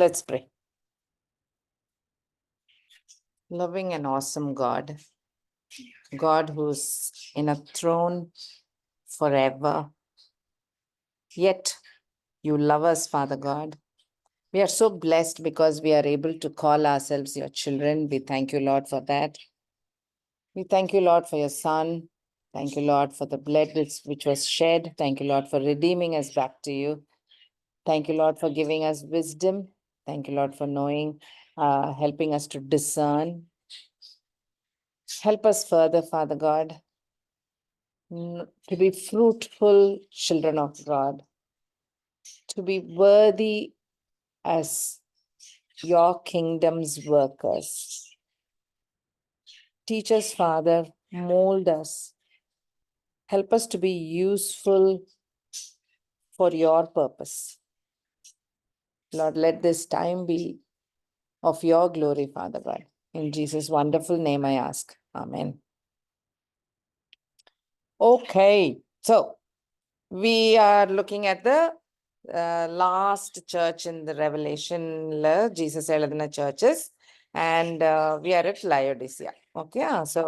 Let's pray. Loving and awesome God, God who's in a throne forever, yet you love us, Father God. We are so blessed because we are able to call ourselves your children. We thank you, Lord, for that. We thank you, Lord, for your Son. Thank you, Lord, for the blood which was shed. Thank you, Lord, for redeeming us back to you. Thank you, Lord, for giving us wisdom. Thank you, Lord, for knowing, helping us to discern. Help us further, Father God, to be fruitful children of God, to be worthy as your kingdom's workers. Teach us, Father, mold us. Help us to be useful for your purpose. Lord, let this time be of your glory, Father God. In Jesus' wonderful name I ask. Amen. Okay, so we are looking at the last church in the Revelation, Jesus எழுதின churches, and we are at Laodicea. Okay, so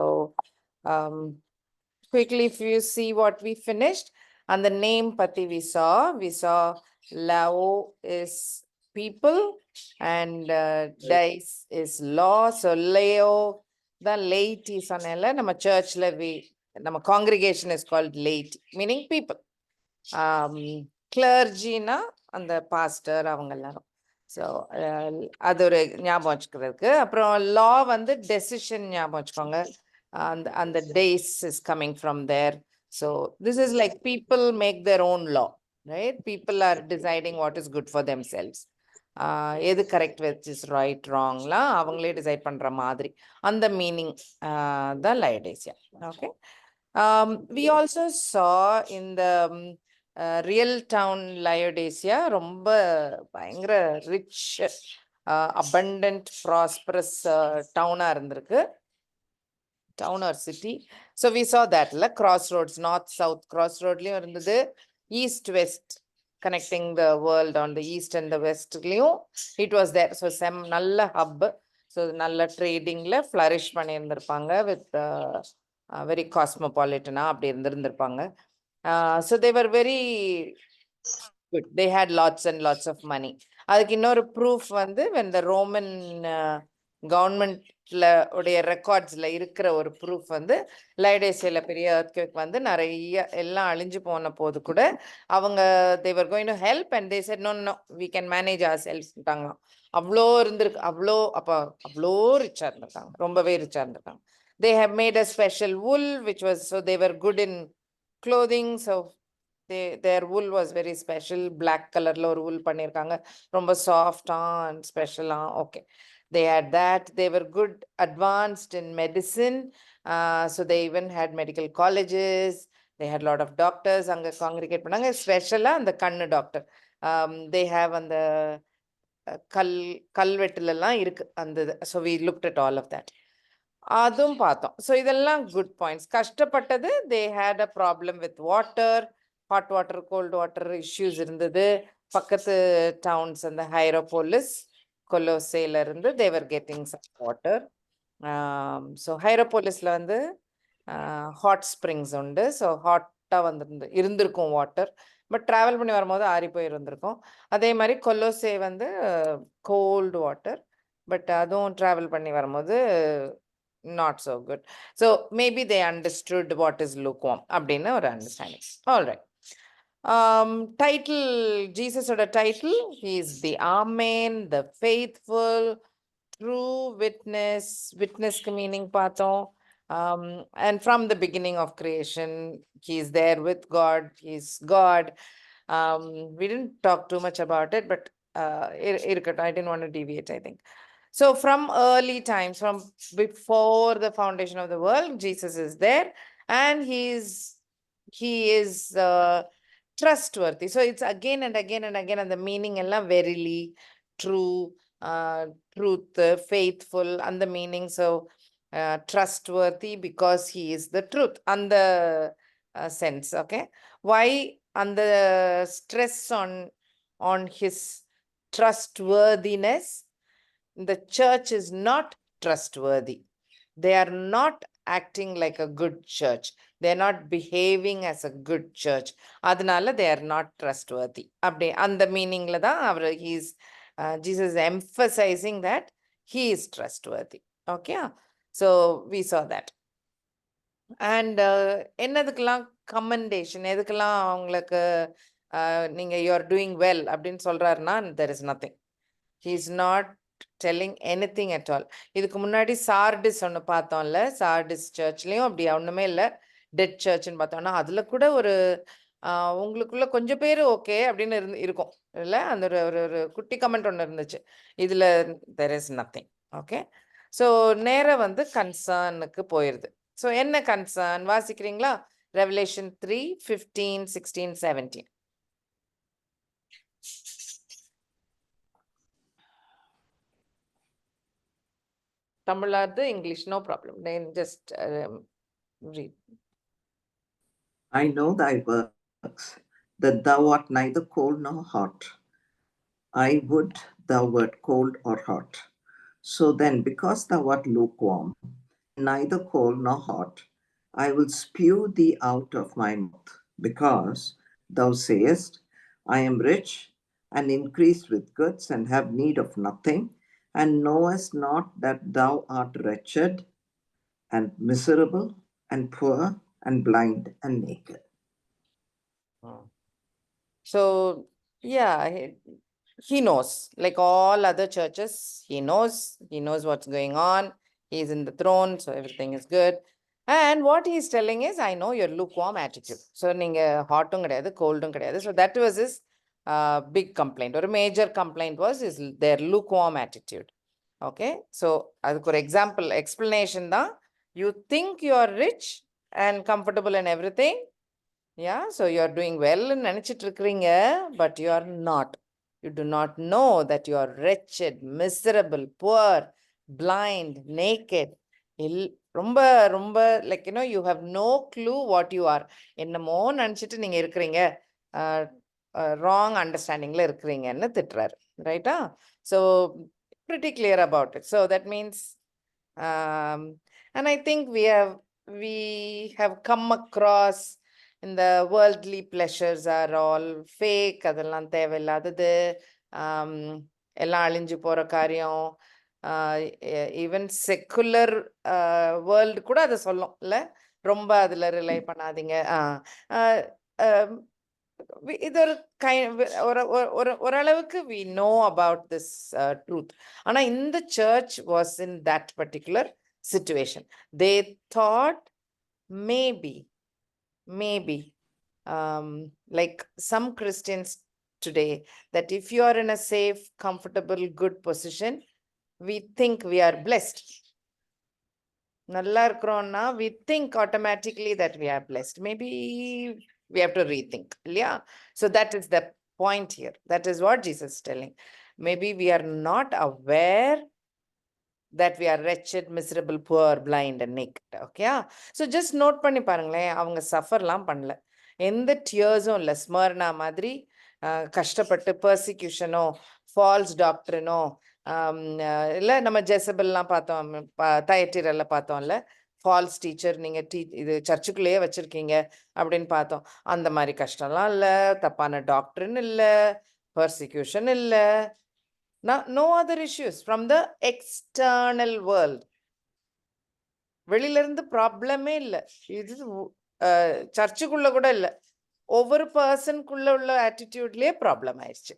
quickly, if you see what we finished, and the name pati we saw Lao is people and dice is law. So Leo, the laity சொன்னேன்ல நம்ம churchல நம்ம congregation is called laity, meaning people. Clergy-na அந்த pastor அவங்க எல்லாரும். So அது ஒரு ஞாபகம் வச்சுக்கிறதுக்கு. அப்புறம் லா வந்து டெசிஷன் ஞாபகம் வச்சுக்கோங்க. அந்த days is coming from there. So this is like people make their own law, right? People are deciding what is good for themselves. எது கரெக்ட் விச் இஸ் ரைட் ராங்லாம் அவங்களே டிசைட் பண்ற மாதிரி அந்த மீனிங் தான் Laodicea. Okay, we also saw in the real town Laodicea ரொம்ப பயங்கர rich abundant prosperous டவுனா இருந்திருக்கு, town or city. So we saw that crossroads, north south crossroadலயும் இருந்தது, east west connecting the world on the east and the west லயும் it was there. So நல்ல hub, so நல்ல tradingல flourish பண்ணியிருந்திருப்பாங்க with very cosmopolitan அப்படி இருந்திருப்பாங்க. So they were very good, they had lots and lots of money. அதுக்கு இன்னொரு proof வந்து when the Roman கவர்மெண்ட்ல உடைய ரெக்கார்ட்ஸ்ல இருக்கிற ஒரு ப்ரூஃப் வந்து லைடேசியால பெரிய earthquake வந்து நிறைய எல்லாம் அழிஞ்சு போன போது கூட அவங்க they were going to help and they said no no we can manage ourselves ட்டாங்களாம். அவ்வளோ இருந்திருக்கு, அவ்வளோ ரிச்சா இருந்திருக்காங்க, ரொம்பவே ரிச்சா இருந்திருக்காங்க. they have made a special wool which was, so they were good in clothing, so their wool was very special, black colorல ஒரு wool பண்ணிருக்காங்க, ரொம்ப சாஃப்டா and ஸ்பெஷலா. Okay, they had that. They were good, advanced in medicine. So they even had medical colleges. They had a lot of doctors. அங்க congregate பண்ணாங்க, ஸ்பெஷலா அந்த கண்ணு டாக்டர். They have அந்த கல்வெட்டுலாம் இருக்கு அந்த. So we looked at all of that. அதுவும் பார்த்தோம். ஸோ இதெல்லாம் குட் பாயிண்ட்ஸ். கஷ்டப்பட்டது, they had a problem with water, hot water cold water issues இருந்தது. பக்கத்து டவுன்ஸ் அந்த ஹைரோபோலிஸ் கொலோசேல இருந்து they were getting some water. So ஹைரோபோலிஸ்ல வந்து ஹாட் ஸ்ப்ரிங்ஸ் உண்டு. ஸோ ஹாட்டாக வந்து இருந்திருக்கும் வாட்டர், பட் ட்ராவல் பண்ணி வரும்போது ஆறி போய் இருந்திருக்கும். அதே மாதிரி கொலோசே வந்து கோல்டு வாட்டர், பட் அதுவும் ட்ராவல் பண்ணி வரும்போது not so good. So maybe they understood what is lukewarm அப்படின்னு ஒரு understanding. All right. Title, Jesus ஓட title, he is the Amen, the faithful, true witness. Witness meaning பார்த்தோம். And from the beginning of creation, he is there with God, he is God. We didn't talk too much about it, but I didn't want to deviate, I think. So from early times, from before the foundation of the world, Jesus is there, and he is trustworthy. So it's again and again and again, and the meaning எல்லாம் verily, true, truth, faithful, and the meaning. So trustworthy because he is the truth, and the sense. Okay, why and the stress on his trustworthiness. The church is not trustworthy. They are not acting like a good church. They are not behaving as a good church. Adnala they are not trustworthy. Abde and the meaning la da he's Jesus is emphasizing that he is trustworthy. Okay, so we saw that. And என்னதுக்கெல்லாம் commendation எதுக்கெல்லாம் அவங்களுக்கு நீங்க you are doing well அப்படின்னு சொல்றாருன்னா there is nothing. He is not telling anything at all. இதுக்கு முன்னாடி Sardis ஒன்று பார்த்தோம்ல, Sardis சர்ச்லயும் அப்படி ஒண்ணுமே இல்லை, டெட் சர்ச்னு பார்த்தோம்னா அதுல கூட ஒரு உங்களுக்குள்ள கொஞ்சம் பேர் ஓகே அப்படின்னு இருக்கும் இல்லை, அந்த ஒரு ஒரு ஒரு குட்டி கமெண்ட் ஒன்று இருந்துச்சு. இதுல there is nothing. Okay, so நேரம் வந்து கன்சர்னுக்கு போயிருது. ஸோ என்ன concern வாசிக்கிறீங்களா? Revelation 3:15-16-17. Tamil or the English, no problem. Then just read. I know thy works, that thou art neither cold nor hot. I would thou wert cold or hot. So then, because thou art lukewarm, neither cold nor hot, I will spew thee out of my mouth, because thou sayest, I am rich and increased with goods and have need of nothing, and knowest not that thou art wretched and miserable and poor and blind and naked. So yeah, he knows, like all other churches, he knows what's going on. He's in the throne, so everything is good. And what he's telling is, I know your lukewarm attitude. So ninga hotum kediyadu, coldum kediyadu. So that was his big complaint, or a major complaint was is their lukewarm attitude. Okay, so adukku or example explanation da, you think you are rich and comfortable and everything. Yeah, so you are doing well and நினைச்சிட்டு இருக்கிறீங்க, but you are not. You do not know that you are wretched, miserable, poor, blind, naked. ரொம்ப ரொம்ப like you know, you have no clue what you are. என்னமோ நினைச்சிட்டு நீங்க இருக்கிறீங்க, wrong அண்டர்ஸ்டாண்டிங்ல இருக்கிறீங்கன்னு திட்டுறாரு. ரைட்டா? So pretty clear about it. So that means and I think we have come across in the worldly pleasures are all fake, அதெல்லாம் தேவையில்லாதது, எல்லாம் அழிஞ்சு போற காரியம். ஈவன் செக்குலர் வேர்ல்டு கூட அதை சொல்லும் இல்லை, ரொம்ப அதுல ரிலை பண்ணாதீங்க. இது ஒரு ஓரளவுக்கு we know about this truth. ஆனா இந்த church was in that particular situation. They thought maybe like some Christians today, that if you are in a safe, comfortable, good position, we think we are blessed. Nalla irukrona, we think automatically that we are blessed. Maybe we have to rethink. Yeah, so that is the point here. That is what Jesus is telling. Maybe we are not aware that we are wretched, miserable, poor, blind and naked. Okay, so just note பண்ணி பாருங்களேன், அவங்க சஃபர்லாம் பண்ணல, எந்த டியர்ஸும் இல்லை. ஸ்மர்னா மாதிரி கஷ்டப்பட்டு பர்சிக்யூஷனோ falls டாக்டரினோ இல்லை, நம்ம ஜெசபெல்லாம் பார்த்தோம், தயட்டிரெல்லாம் பார்த்தோம்ல, ஃபால்ஸ் டீச்சர் நீங்கள் இது சர்ச்சுக்குள்ளேயே வச்சுருக்கீங்க அப்படின்னு பார்த்தோம். அந்த மாதிரி கஷ்டம்லாம் இல்லை, தப்பான டாக்டர்னு இல்லை, பர்சிக்யூஷன் இல்லை, no other issues from the external world. வெளியில இருந்து ப்ராப்ளமே இல்லை. இது சர்ச்சுக்குள்ள கூட இல்லை, ஒவ்வொரு பர்சனுக்குள்ள உள்ள ஆட்டிடியூட்லயே ப்ராப்ளம் ஆயிடுச்சு.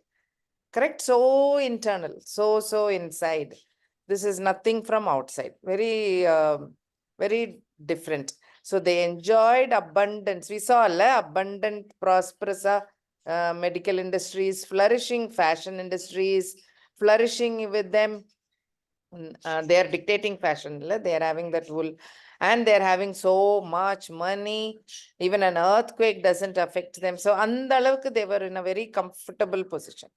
Correct? so internal, so inside. This is nothing from outside. Very different. So they enjoyed abundance. We saw abundant, prosperous medical industries, flourishing fashion industries, flourishing with them. They are dictating fashion. They are having that wool and they are having so much money. Even an earthquake doesn't affect them. So அந்த அளவுக்கு they were in a very comfortable position.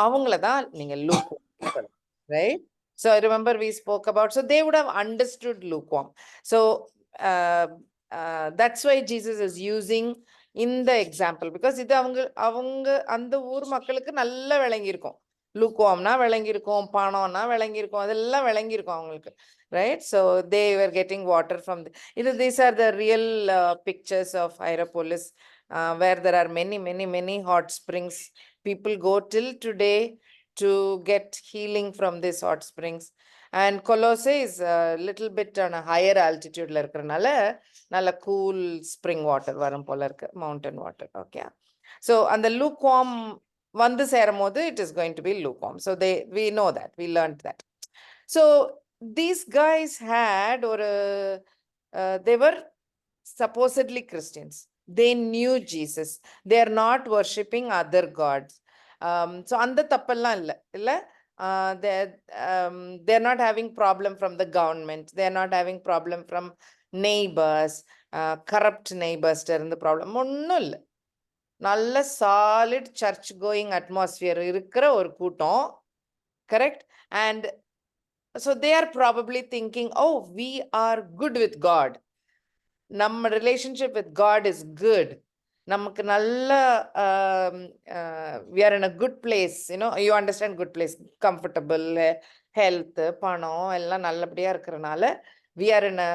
அவங்கள தான் நீங்க lukewarm, right? So I remember we spoke about, so they would have understood lukewarm. So that's why Jesus is using in the example, because இது அவங்க அந்த ஊர் மக்களுக்கு நல்லா விளங்கி இருக்கும். lukewarmனா விளங்கியிருக்கும், பணம்னா விளங்கியிருக்கும், அதெல்லாம் விளங்கியிருக்கும் அவங்களுக்கு, right? So they were getting water from these are the real pictures of Hierapolis, where there are many hot springs. People go till today to get healing from these hot springs. And Colossae is a little bit on a higher altitude la இருக்கறனால நல்ல cool spring water வரும் போல இருக்கு, mountain water. Okay, so and the lukewarm வந்து சேரும்போது it is going to be lukewarm. So we know that, we learned that. So these guys had or they were supposedly Christians. They knew Jesus. They are not worshipping other gods. So அந்த தப்பெல்லாம் இல்ல they're not having problem from the government. They're not having problem from neighbors, corrupt neighbors இருந்து problem ஒன்னும் இல்ல. நல்ல solid church going atmosphere இருக்கிற ஒரு கூட்டம், correct? And so they are probably thinking, oh, we are good with God. நம்ம relationship with God is good. நமக்கு நல்ல we are in a good place, you understand, good place, comfortable, health, பணம் எல்லாம் நல்லபடியா இருக்கறனால we are in a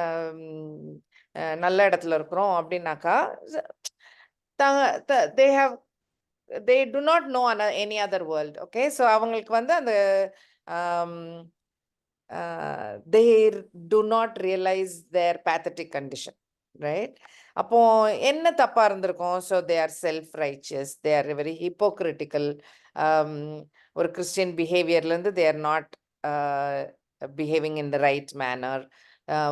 நல்ல இடத்துல இருக்கிறோம் அப்படின்னாக்கா, they do not know any other world. Okay, so அவங்களுக்கு வந்து அந்த they do not realize their pathetic condition, right? அப்போ என்ன தப்பா இருந்திருக்கும்? So they are self-righteous, they are very hypocritical. ஒரு Christian behaviorல இருந்து they are not behaving in the right manner,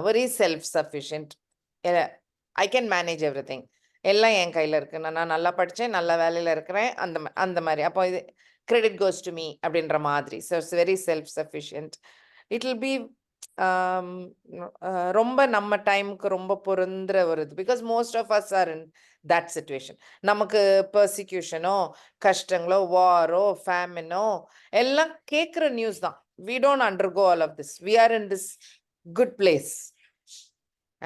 very self-sufficient. I can manage everything, எல்லாம் என் கையில இருக்கு, நான் நல்லா படிச்சேன், நல்ல வேலையில இருக்கிறேன், அந்த மாதிரி. அப்போ இது credit goes to me அப்படின்ற மாதிரி. So it's very self-sufficient. It will be ரொம்ப நம்ம டைமுக்கு ரொம்ப பொருந்துற வருது, because most of us are in that situation. நமக்கு persecutionோ, கஷ்டங்களோ, வாரோ, ஃபேமினோ எல்லாம் கேட்குற நியூஸ் தான். We don't undergo all of this. We are in this good place.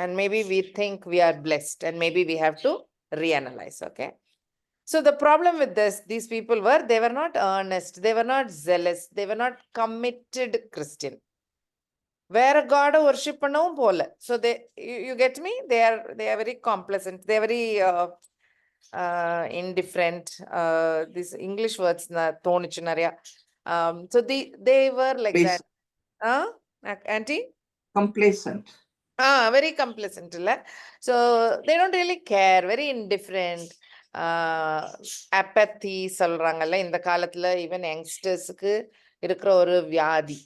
And maybe we think we are blessed, and maybe we have to reanalyze. Okay, so the problem with these people were, they were not earnest, they were not zealous, they were not committed Christian. வேற God worship பண்ணவும் போல. So you get me? They are very complacent, they are very indifferent. These English words தோணுச்சு நிறைய. So they were like that. Auntie? Complacent. Very complacent, so they don't really care, very indifferent. apathy சொல்றாங்கல்ல இந்த காலத்துல, even youngstersக்கு இருக்கிற ஒரு வியாதி,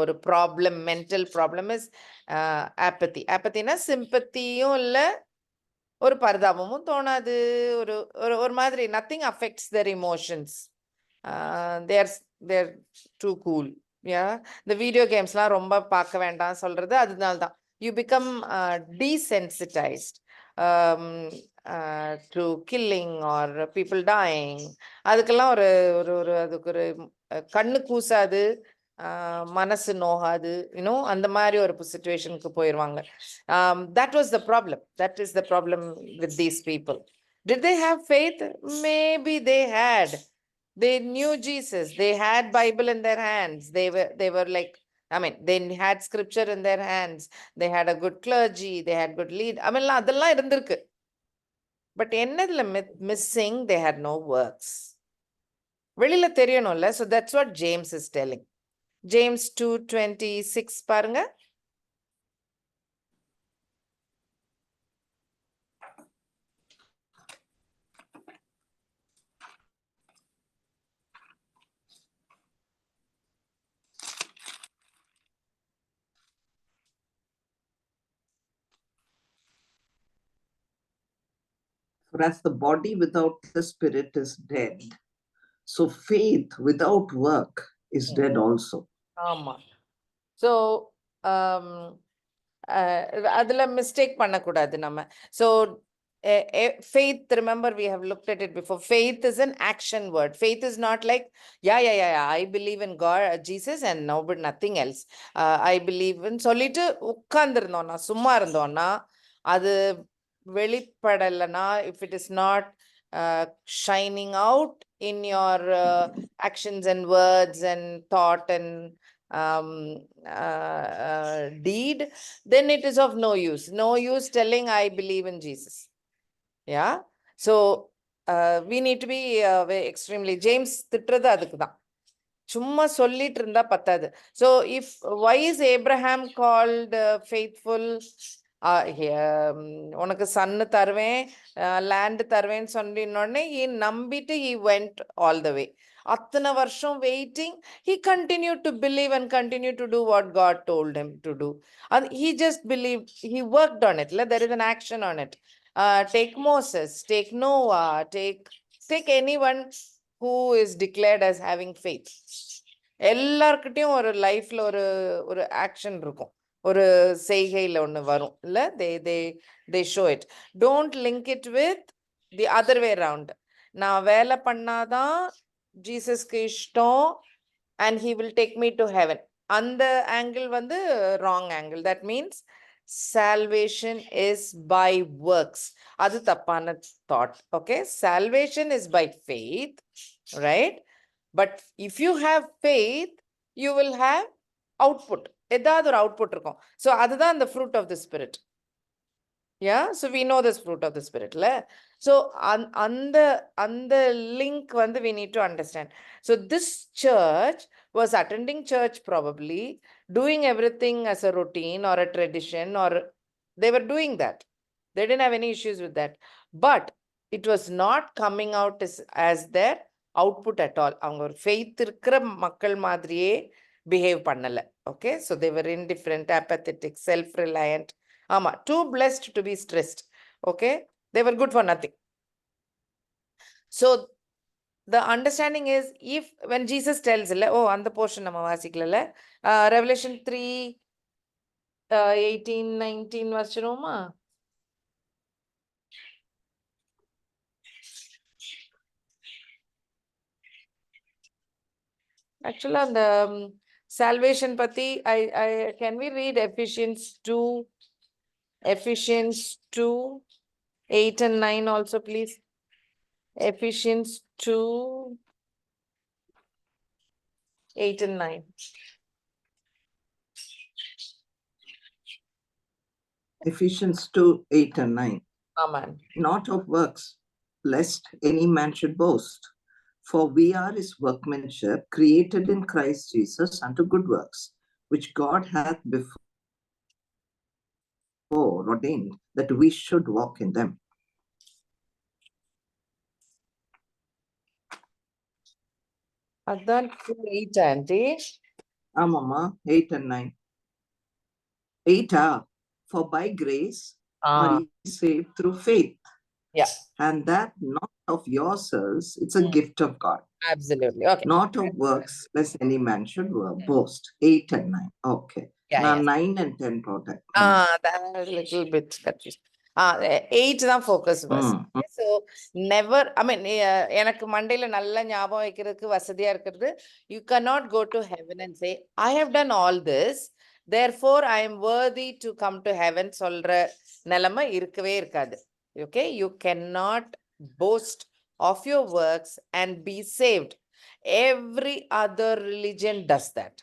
ஒரு problem, mental problem is apathyனா sympathyயும் இல்ல, ஒரு பரிதாபமும் தோணாது, ஒரு மாதிரி nothing affects their emotions. they're too cool. இந்த வீடியோ கேம்ஸ்லாம் ரொம்ப பார்க்க வேண்டாம் சொல்றது அதனால தான். You become desensitized to killing or people dying. அதுக்கெல்லாம் அதுக்கு ஒரு கண்ணு கூசாது, மனசு நோகாது, அந்த மாதிரி ஒரு சிச்சுவேஷனுக்கு போயிடுவாங்க. That was the problem. That is the problem with these people. Did they have faith? Maybe they had. They knew Jesus. They had Bible in their hands. They were like, they had scripture in their hands. They had a good clergy. They had good lead. அதெல்லாம் இருந்திருக்கு. But என்னதுல missing? They had no works. வெளியில தெரியணும்ல. So that's what James is telling. James 2:26 பாருங்க. For as the body without the spirit is dead, so faith without work is dead also. ஆமா. So அதுல mistake பண்ணக்கூடாது நம்ம. So faith, remember we have looked at it before. Faith is an action word. Faith is not like yeah, I believe in God, Jesus, and nothing else. I believe in சொல்லிட்டு உட்கார்ந்திருந்தோம்னா, சும்மா இருந்தோம்னா, அது வெளிப்படலைன்னா, if it is not shining out in your actions and words and thought and deed, then it is of no use. No use telling I believe in Jesus. Yeah. So we need to be very extremely, James திட்டுறது அதுக்கு தான், சும்மா சொல்லிட்டு இருந்தா பத்தாது. So if why is Abraham called faithful? உனக்கு சன்னு தருவேன், land தருவேன்னு சொன்ன he நம்பிட்டு he went all the way. அத்தனை வருஷம் waiting, he continued to believe and continued to do what God told him to do. And he just believed, he worked on it. There is an action on it. Take Moses, take Noah, take anyone who is declared as having faith. எல்லார்கிட்டயும் ஒரு லைஃப்ல ஒரு ஒரு action இருக்கும், ஒரு செய்கையில ஒண்ணு வரும் இல்ல, they show it. Don't link it with the other way around. நான் வேலை பண்ணாதான் ஜீசஸ்க்கு இஷ்டம் and he will take me to heaven. அந்த ஆங்கிள் வந்து wrong angle. That means salvation is by works. அது தப்பான thought. Okay, salvation is by faith, right? But if you have faith, you will have output. ஏதாவது ஒரு output இருக்கும். So அதுதான் the fruit of the spirit. Yeah, so we know this fruit of the spirit. So அந்த link வந்து we need to understand. So this church was attending church, probably doing everything as a routine or a tradition, or they were doing that. They didn't have any issues with that. But it was not coming out as their output at all. அவங்க ஒரு faith இருக்கிற மக்கள் மாதிரியே behave பண்ணல. Okay, so they were indifferent, apathetic, self-reliant. ஆமா, too blessed to be stressed. Okay, they were good for nothing. So the understanding is, if when Jesus tells, oh, அந்த portion நம்ம வாசிக்கல, Revelation 3 18 19 வாசிச்சிரோமா? Actually அந்த salvation பத்தி can we read Ephesians 2 8 and 9 also, please? Ephesians 2 8 and 9. Ephesians 2 8 and 9. Amen. Not of works, lest any man should boast. For we are his workmanship, created in Christ Jesus unto good works, which God hath before ordained that we should walk in them. அதான் 8 auntie. Mama, 8 and 9. 8 for by grace are ye saved through faith. Yeah. And that not of yourselves, it's a gift of God. Absolutely. Okay. Not of works, lest any man should boast. 8 and 9. Okay. Yeah, Now yeah. 9 and 10 protect. That was a little bit confused. 8 தான் focus verse. So never, I mean, எனக்கு மண்டையில நல்ல ஞாபகம் வைக்கிறதுக்கு வசதியா இருக்கிறது, you cannot go to heaven and say, I have done all this, therefore I am worthy to come to heaven சொல்ற நிலைமை இருக்கவே இருக்காது. Okay, you cannot boast of your works and be saved. Every other religion does that.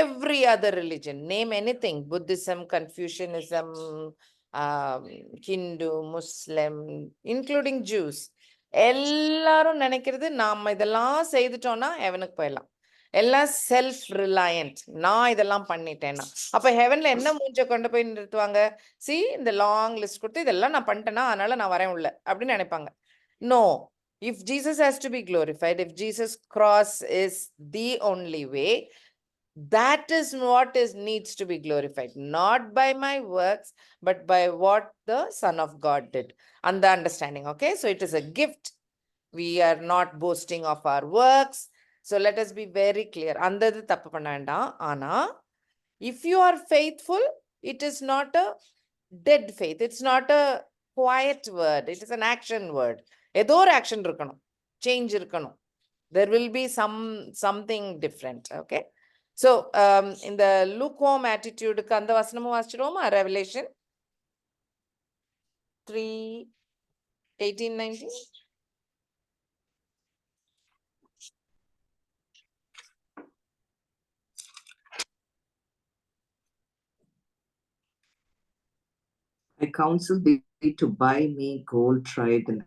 Every other religion, name anything, Buddhism, Confucianism, Hindu, Muslim, including Jews, எல்லாரும் நினைக்கிறது நாம இதெல்லாம் செய்துட்டோம்னா ஹெவனுக்கு போயிடலாம். எல்லாம் செல்ஃப் ரிலையன்ட், நான் இதெல்லாம் பண்ணிட்டேன்னா. அப்ப ஹெவன்ல என்ன மூஞ்ச கொண்டு போய் நிறுத்துவாங்க? சி, இந்த லாங் லிஸ்ட் கொடுத்து இதெல்லாம் நான் பண்ணிட்டேன்னா அதனால நான் வரேன் உள்ள அப்படின்னு நினைப்பாங்க. No, if Jesus has to be glorified, if Jesus cross is the only way, that is what needs to be glorified, not by my works, but by what the Son of God did. And the understanding, okay? So it is a gift. We are not boasting of our works. So let us be very clear. Andadu thappu panna vendam. Ana, if you are faithful, it is not a dead faith. It's not a quiet word. It is an action word. Edho or action irukkanum. Change irukkanum. There will be something different, okay? So in the lukewarm attitude ku andha vasanam vaasichiroma, Revelation 3 18 19. I counsel thee to buy me gold tried in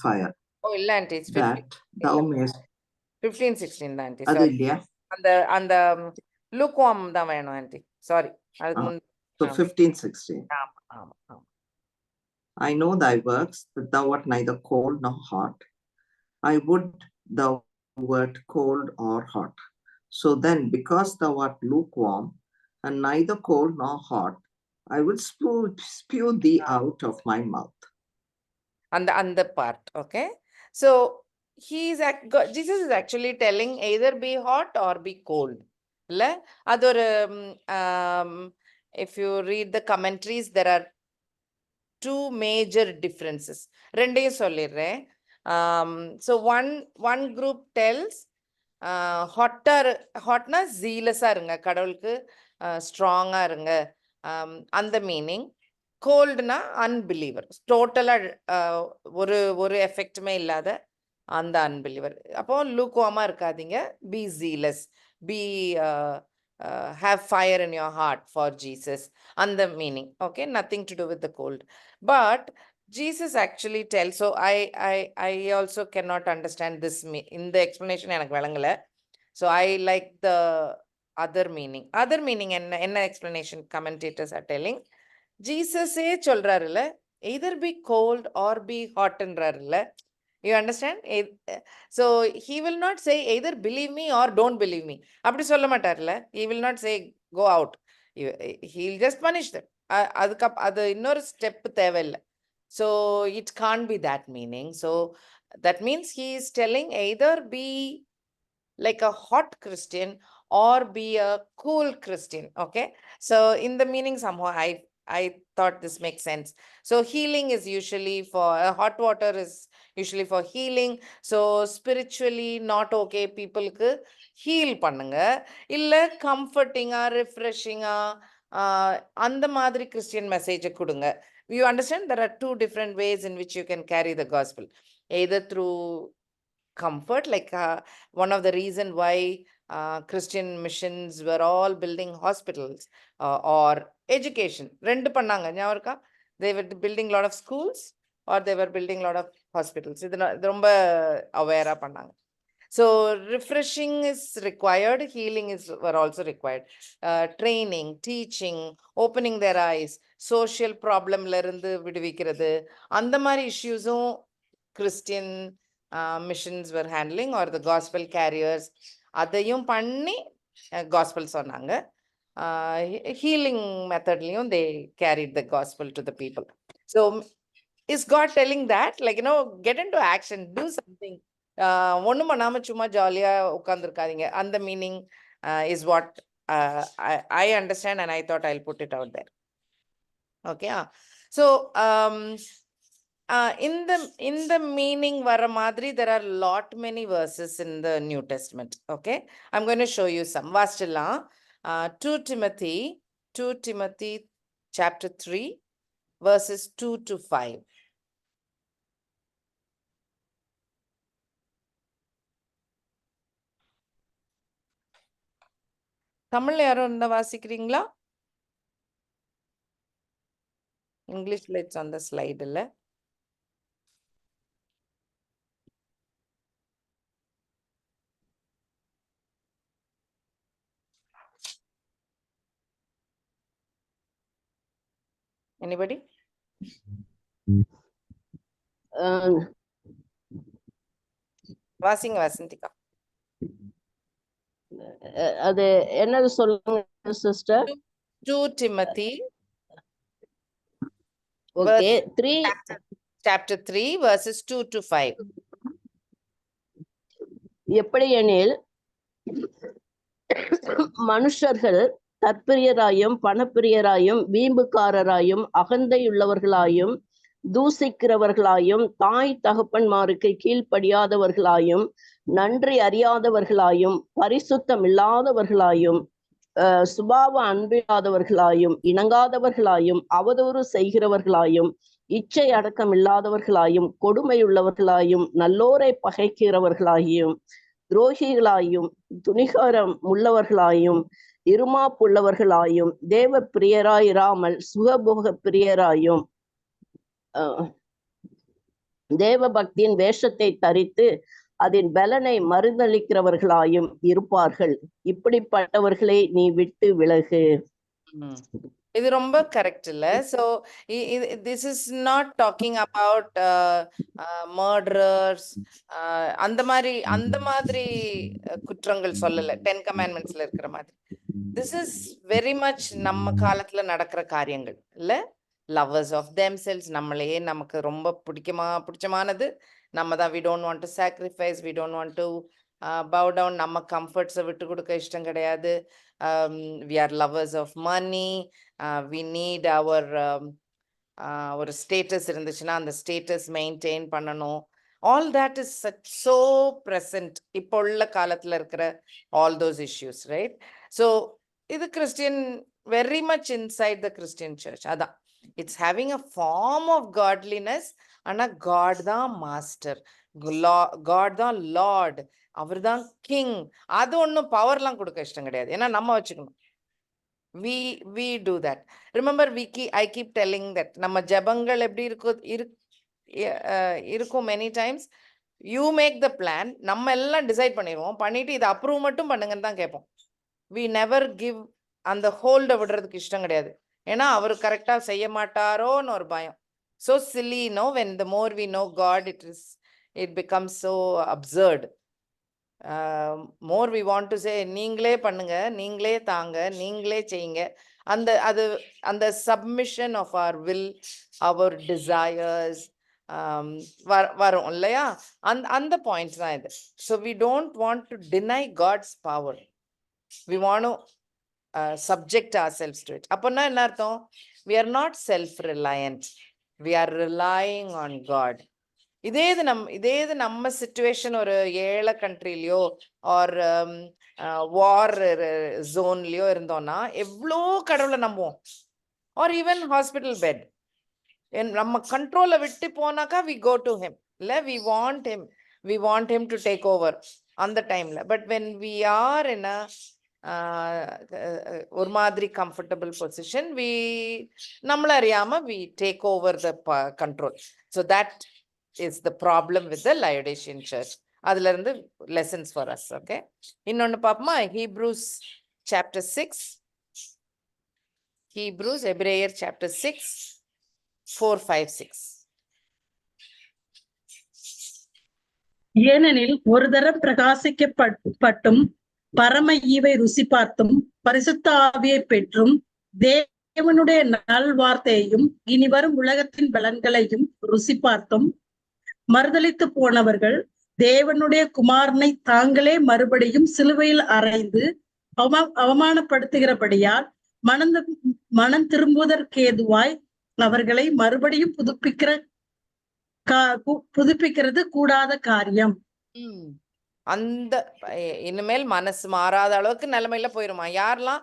fire, ஓ இல்ல aunty, it's 15, that thou mayest. 15, 16 தான் aunty. அது sorry, இல்லையா? அந்த lukewarm தான் வேணும் aunty. Sorry, அதுக்கு முன் So 15, 16. ஆமா ஆமா ஆமா. I know thy works, that thou art neither cold nor hot. I would thou wert cold or hot. So then, because thou art lukewarm, and neither cold nor hot, I will spew thee out of my mouth. அந்த part, okay? So Jesus is actually telling either be hot or be cold. இல்ல அது ஒரு if you read the commentaries, there are two major differences. ரெண்டையும் சொல்லிடுறேன். So one group tells hotனா zealous-ஆ இருங்க, கடவுளுக்கு ஸ்ட்ராங்கா இருங்க, அந்த மீனிங். கோல்டுனா அன்பிலீவர், டோட்டலா ஒரு எஃபெக்ட்டுமே இல்லாத அந்த அன்பிலீவர். அப்போ லூக்வார்மா இருக்காதீங்க, be zealous, be have fire in your heart for Jesus, அந்த meaning. Okay, nothing to do with the gold. But Jesus actually tells, so I also cannot understand this, இந்த explanation எனக்கு விளங்கல. So I like the other meaning. Other meaning என்ன explanation commentators are telling, ஜீசஸே சொல்றாருல்ல, either be cold or be ஹாட்ன்றாருல்ல. You understand? So he will not say either believe me or don't believe me, அப்படி சொல்ல மாட்டார்ல. He will not say go out, he will just punish them. அது இன்னொரு step தேவையில்லை. So it can't be that meaning. So that means he is telling either be like a hot Christian or be a cool Christian. Okay, so in the meaning somehow I thought this makes sense. So healing is usually for hot water is usually for healing. So spiritually not okay people ku heal பண்ணுங்க, இல்ல comforting ஆ refreshing ஆ அந்த மாதிரி Christian message கொடுங்க. You understand? There are two different ways in which you can carry the gospel, either through comfort, like one of the reason why Christian missions were all building hospitals or education. ரெண்டு பண்ணாங்க, ஞாபகம் இருக்கா? They were building lot of schools or they were building lot of hospitals. இது ரொம்ப அவேரா பண்ணாங்க. So refreshing is required, healing were also required. Training, teaching, opening their eyes, social problemல இருந்து விடுவிக்கிறது, அந்த மாதிரி issues-உம் Christian missions were handling, or the gospel carriers அதையும் பண்ணி gospel சொன்னாங்க. Healing methodலையும் they carried the gospel to the people. So is God telling that, like, get into action, do something, ஒண்ணும் பண்ணாம சும்மா ஜாலியா உட்கார்ந்துருக்காதீங்க, அந்த meaning is what I understand, and I thought I'll put it out there. Okay, so in the meaning vara madri, there are lot many verses in the New Testament. Okay, I'm going to show you some. Vastilam 2 Timothy chapter 3 verses 2 to 5. தமிழ்ல யாரும் இருந்தா வாசிக்கிறீங்களா? இங்கிலீஷ்ல it's on the slide இல்ல. Anybody? வாசிங்க வசந்திகா. அது என்னது சொல்லுங்க sister? 2 Timothy okay, chapter 3 verses 2 to 5. எப்படி எனில் மனுஷர்கள் தற்பிரியராயும் பணப்பிரியராயும் வீம்புக்காரராயும் அகந்தையுள்ளவர்களாயும் தூசிக்கிறவர்களாயும் தாய் தகப்பன்மாருக்கு கீழ்ப்படியாதவர்களாயும் நன்றி அறியாதவர்களாயும் பரிசுத்தம் இல்லாதவர்களாயும் சுபாவ அன்பில்லாதவர்களாயும் இணங்காதவர்களாயும் அவதூறு செய்கிறவர்களாயும் இச்சை அடக்கம் இல்லாதவர்களாயும் கொடுமையுள்ளவர்களாயும் நல்லோரை பகைக்கிறவர்களாயும் துரோகிகளாயும் துணிகரம் உள்ளவர்களாயும் இருமாப்புள்ளவர்களாயும் தேவ பிரியராயிராமல் சுகபோக பிரியராயும் தேவ பக்தியின் வேஷத்தை தரித்து அதன் பலனை மறுதளிக்கிறவர்களாயும் இருப்பார்கள். இப்படிப்பட்டவர்களை நீ விட்டு விலகு. இது ரொம்ப கரெக்ட் இல்ல. So this is not talking about murderers, அந்த மாதிரி குற்றங்கள் சொல்லல 10 கமாண்ட்மெண்ட்ஸ்ல இருக்கிற மாதிரி. திஸ் இஸ் வெரி மச் நம்ம காலத்துல நடக்கிற காரியங்கள் இல்ல. லவர்ஸ் ஆஃப் themselves, நம்மளையே நமக்கு ரொம்ப பிடிச்சமானது நம்ம தான். We don't want to sacrifice, we don't want to bow down, நம்ம கம்ஃபர்ட்ஸை விட்டு கொடுக்க இஷ்டம் கிடையாது. we are lovers of money, we need our ஒரு ஸ்டேட்டஸ் இருந்துச்சுன்னா அந்த ஸ்டேட்டஸ் மெயின்டைன் பண்ணணும். all that is so present இப்போ உள்ள காலத்துல இருக்கிற all those issues, right? so இது Christian very much inside the Christian church. அதான் it's having a form of godliness. ஆனா காட் தான் மாஸ்டர், காட் தான் லார்ட், அவர் தான் கிங். அது ஒன்றும் பவர்லாம் கொடுக்க இஷ்டம் கிடையாது. ஏன்னா நம்ம வச்சுக்கணும். we do that. Remember, I keep telling that நம்ம ஜெபங்கள் எப்படி இருக்கும் many times. you make the plan, நம்ம எல்லாம் டிசைட் பண்ணிடுவோம், பண்ணிட்டு இதை அப்ரூவ் மட்டும் பண்ணுங்கன்னு தான் கேட்போம். we never give அந்த ஹோல்ட விடுறதுக்கு இஷ்டம் கிடையாது. ஏன்னா அவர் கரெக்டா செய்ய மாட்டாரோன்னு ஒரு பயம். so silly, no? when the more we know God, it becomes so absurd. more we want to say நீங்களே பண்ணுங்க, நீங்களே தாங்க, நீங்களே செய்யுங்க. அந்த submission of our will, our desires வரும் இல்லையா? அந்த பாயிண்ட் தான் இது. so we don't want to deny God's power, we want to subject ourselves to it. அப்போனா என்ன அர்த்தம்? we are not self-reliant, we are relying on God. இதே இது நம்ம சிச்சுவேஷன் ஒரு ஏழை கண்ட்ரிலயோ ஆர் வார் ஜோன்லயோ இருந்தோம்னா எவ்வளோ கடவுளை நம்புவோம். ஆர் ஈவன் ஹாஸ்பிட்டல் பெட் நம்ம கண்ட்ரோலை விட்டு போனாக்கா we go to him இல்ல, we want him to take over அந்த டைம்ல. But when we are in a ஒரு மாதிரி கம்ஃபர்டபுள் பொசிஷன், நம்மள அறியாம we take over the control. so that is the problem with the Laodicean church. அதுல இருந்து lessons for us. okay, இன்னொன்னு பாப்போமா? Hebrews chapter 6, Hebrews chapter 6 4 5 6. ஏனெனில் ஒரு தரம் பிரகாசிக்கப்பட்டும் பரம ஈவை ருசி பார்த்தும் பரிசுத்த ஆவியை பெற்றும் தேவனுடைய நல்வார்த்தையையும் இனி வரும் உலகத்தின் பலன்களையும் ருசி பார்த்தும் மறுதலித்து போனவர்கள் தேவனுடைய குமாரனை தாங்களே மறுபடியும் சிலுவையில் அறைந்து அவமானப்படுத்துகிறபடியால் மனம் திரும்புவதற்கேதுவாய் அவர்களை மறுபடியும் புதுப்பிக்கிறது கூடாத காரியம். அந்த இனிமேல் மனசு மாறாத அளவுக்கு நிலைமையில போயிருமா? யாரெல்லாம்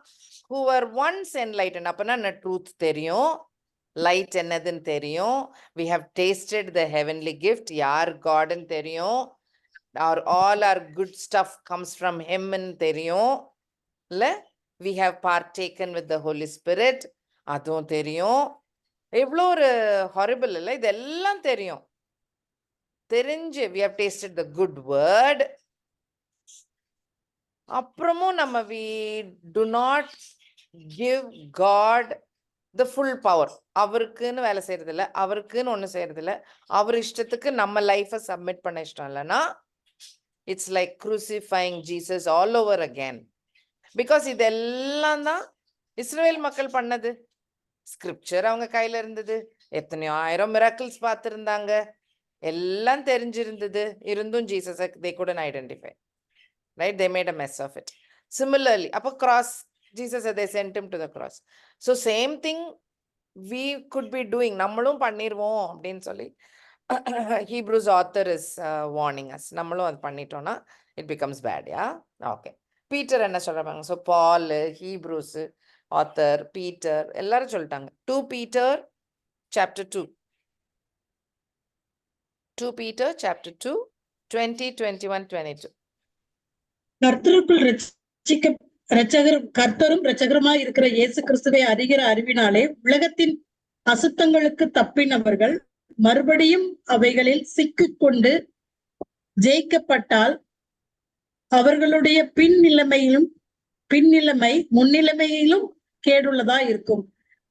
who were once enlightened, அப்பனா ட்ரூத் தெரியும், லைட் என்னதுன்னு தெரியும், we have tasted the heavenly gift, யார் காட்னு தெரியும், all our good stuff comes from him ன்னு தெரியும் இல்ல, we have partaken with the Holy Spirit, அதுவும் தெரியும். எவ்வளோ ஒரு ஹாரிபிள் இல்ல, இதெல்லாம் தெரியும். தெரிஞ்சு we have tasted the good word. அப்புறமும் நம்ம we do not give God the full power. அவருக்குன்னு வேலை செய்யறது இல்லை, அவருக்குன்னு ஒண்ணு செய்யறது இல்லை, அவர் இஷ்டத்துக்கு நம்ம லைஃபை சப்மிட் பண்ண இஷ்டம் இல்லைன்னா it's like crucifying Jesus all over again. Because இதெல்லாம் தான் இஸ்ரவேல் மக்கள் பண்ணது. ஸ்கிரிப்சர் அவங்க கையில இருந்தது, எத்தனையோ ஆயிரம் மிராக்கிள்ஸ் பார்த்திருந்தாங்க, எல்லாம் தெரிஞ்சிருந்தது, இருந்தும் ஜீசஸை they couldn't identify, right? They made a mess of it. Similarly, அப்போ cross, Jesus they sent him to the cross. So same thing we could be doing, நம்மளும் பண்ணிடுவோம் அப்படின்னு சொல்லி Hebrews author is warning us. நம்மளும் அது பண்ணிட்டோம்னா it becomes bad. yeah, okay. Peter என்ன சொல்றாங்க? ஸோ பால், ஹீப்ரூஸ் ஆத்தர், பீட்டர் எல்லாரும் சொல்லிட்டாங்க. 2 Peter chapter 2, 2 Peter chapter 2 20, 21, 22. கர்த்தருக்குள் கர்த்தரும் இரட்சகருமாய் இருக்கிற இயேசு கிறிஸ்துவை அறிகிற அறிவினாலே உலகத்தின் அசுத்தங்களுக்கு தப்பினவர்கள் மறுபடியும் அவைகளில் சிக்கிக்கொண்டு ஜெயிக்கப்பட்டால் அவர்களுடைய பின்னிலைமை முன்னிலைமையிலும் கேடுள்ளதா இருக்கும்.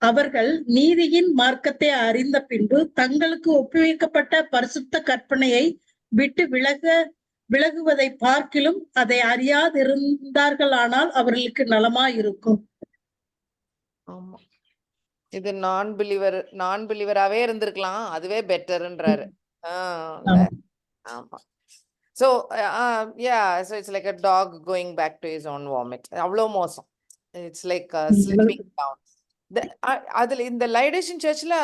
அவர்கள் நீதியின் மார்க்கத்தை அறிந்த பின்பு தங்களுக்கு ஒப்புவிக்கப்பட்ட பரிசுத்த கற்பனையை விட்டு விலகுவதை பார்க்கிலும் அதை அறியாதிருந்தார்களானால் அவர்களுக்கு நலமா இருக்கும். ஆமா, இது நான் பிலிவராவே இருந்திருக்கலாம், அதுவே பெட்டர்ன்றாரு. ஆமா. So yeah, so it's like a dog going back to his own vomit. அவ்வளோ மோசம். It's like slipping down. அதுல இந்த லைடேஷன் சர்ச்ல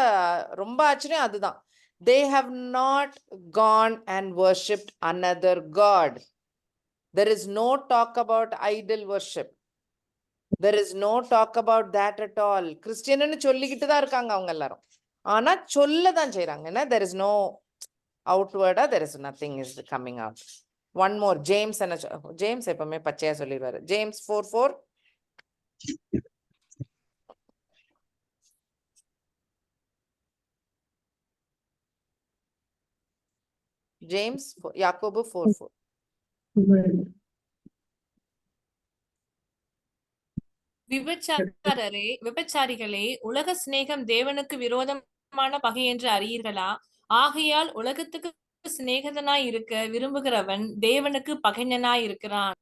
ரொம்ப ஆச்சரியம் அதுதான். They have not gone and worshipped another god. There is no talk about idol worship. There is no talk about that at all. கிறிஸ்டியன்னு சொல்லிக்கிட்டு தான் இருக்காங்க அவங்க எல்லாரும், ஆனா சொல்லதான் செய்யறாங்க. என்ன, there is no outward, there is nothing is coming out. One more, James எப்பவுமே பச்சையா சொல்லிடுவாரு. James 4:4. James, யாக்கோபு 4:4. விபச்சாரிகளே, உலக சிநேகம் தேவனுக்கு விரோதமான பகை என்று அறியீர்களா? ஆகையால் உலகத்துக்கு சிநேகிதனாய் இருக்க விரும்புகிறவன் தேவனுக்கு பகைஞனாய் இருக்கிறான்.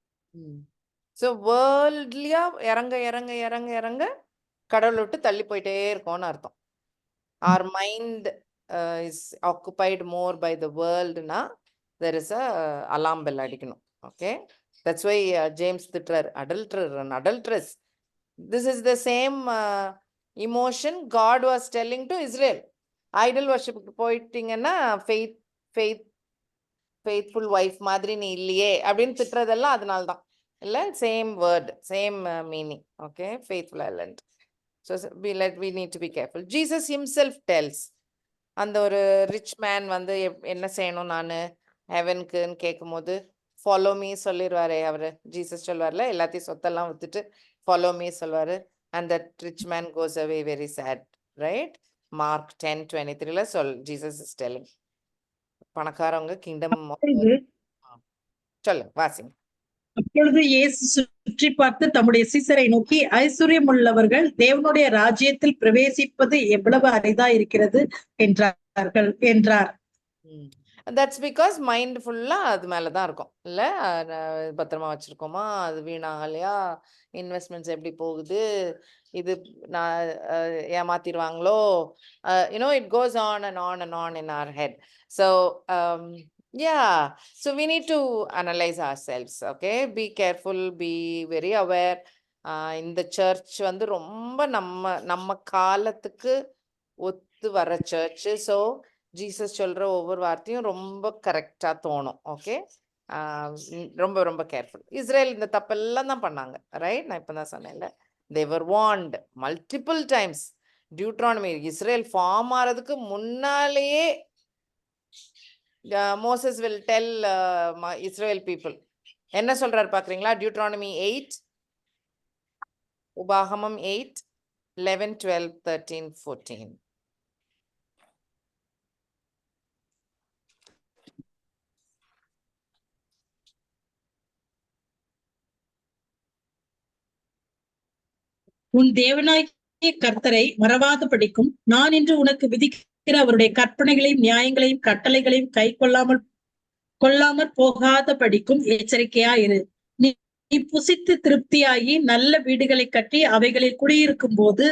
சோ வேர்ல்ட்லியா இறங்க இறங்க இறங்க இறங்க கடவுளை விட்டு தள்ளி போயிட்டே இருக்கோம்னு அர்த்தம். our mind is occupied more by the world na, there is a alarm bell அடிக்கணும். Okay, that's why James திட்டுறார், adulterer and adulteress. This is the same emotion God was telling to Israel. Idol worship போயிட்டீங்கன்னா faithful wife மாதிரி நீ இல்லையே அப்படின்னு திட்டுறதெல்லாம் அதனால்தான் இல்ல, same word, same meaning. Okay, faithful island. So we need to be careful. Jesus himself tells, அந்த ஒரு rich man வந்து என்ன செய்யணும் நான் ஹெவனுக்குன்னு கேட்கும் போது ஃபாலோ மீ சொல்லிடுவாரு அவரு. ஜீசஸ் சொல்வார்ல, எல்லாத்தையும் சொத்தெல்லாம் வித்துட்டு ஃபாலோ மீ சொல்வாரு. and that rich man goes away very sad, right? Mark 10:23 Jesus is telling, பணக்காரவங்க kingdom சொல்லு வாசிங்க. அப்பொழுது இயேசு சுற்றி பார்த்து தம்முடைய சீசரை நோக்கி, ஐஸ்வர்யம் உள்ளவர்கள் தேவனுடைய ராஜ்யத்தில் பிரவேசிப்பது எவ்வளவு அரிதா இருக்கிறது என்றார். That's because மைண்ட் ஃபுல்லா அது மேலதான் இருக்கும் இல்ல, பத்திரமா வச்சிருக்கோமா, அது வீணாகலையா, இன்வெஸ்ட்மெண்ட்ஸ் எப்படி போகுது, இது நான் ஏமாத்திடுவாங்களோ, it goes on and on and on in our head. So yeah, so we need to analyze ourselves. Okay, be careful, be very aware. இந்த சர்ச் வந்து ரொம்ப நம்ம காலத்துக்கு ஒத்து வர சர்ச். ஸோ ஜீசஸ் சொல்ற ஒவ்வொரு வார்த்தையும் ரொம்ப கரெக்டா தோணும். ஓகே, ரொம்ப ரொம்ப கேர்ஃபுல். இஸ்ரேல் இந்த தப்பெல்லாம் தான் பண்ணாங்க, ரைட்? நான் இப்பதான் சொன்னேன்ல, they were warned multiple times. Deuteronomy, Israel form ஆறதுக்கு முன்னாலேயே Moses will tell Israel people என்ன சொல்றாரு பாக்குறீங்களா? டியூட்ரானமி 8, உபாகமம் 8, 11, 12, 13, 14. உன் தேவனாகிய கர்த்தரை மறவாத படிக்கும், நான் இன்று உனக்கு விதிக்கிற அவருடைய கற்பனைகளையும் நியாயங்களையும் கட்டளைகளையும் கை கொள்ளாமற் போகாத படிக்கும் எச்சரிக்கையா இரு. நீ புசித்து திருப்தியாகி நல்ல வீடுகளை கட்டி அவைகளில் குடியிருக்கும் போது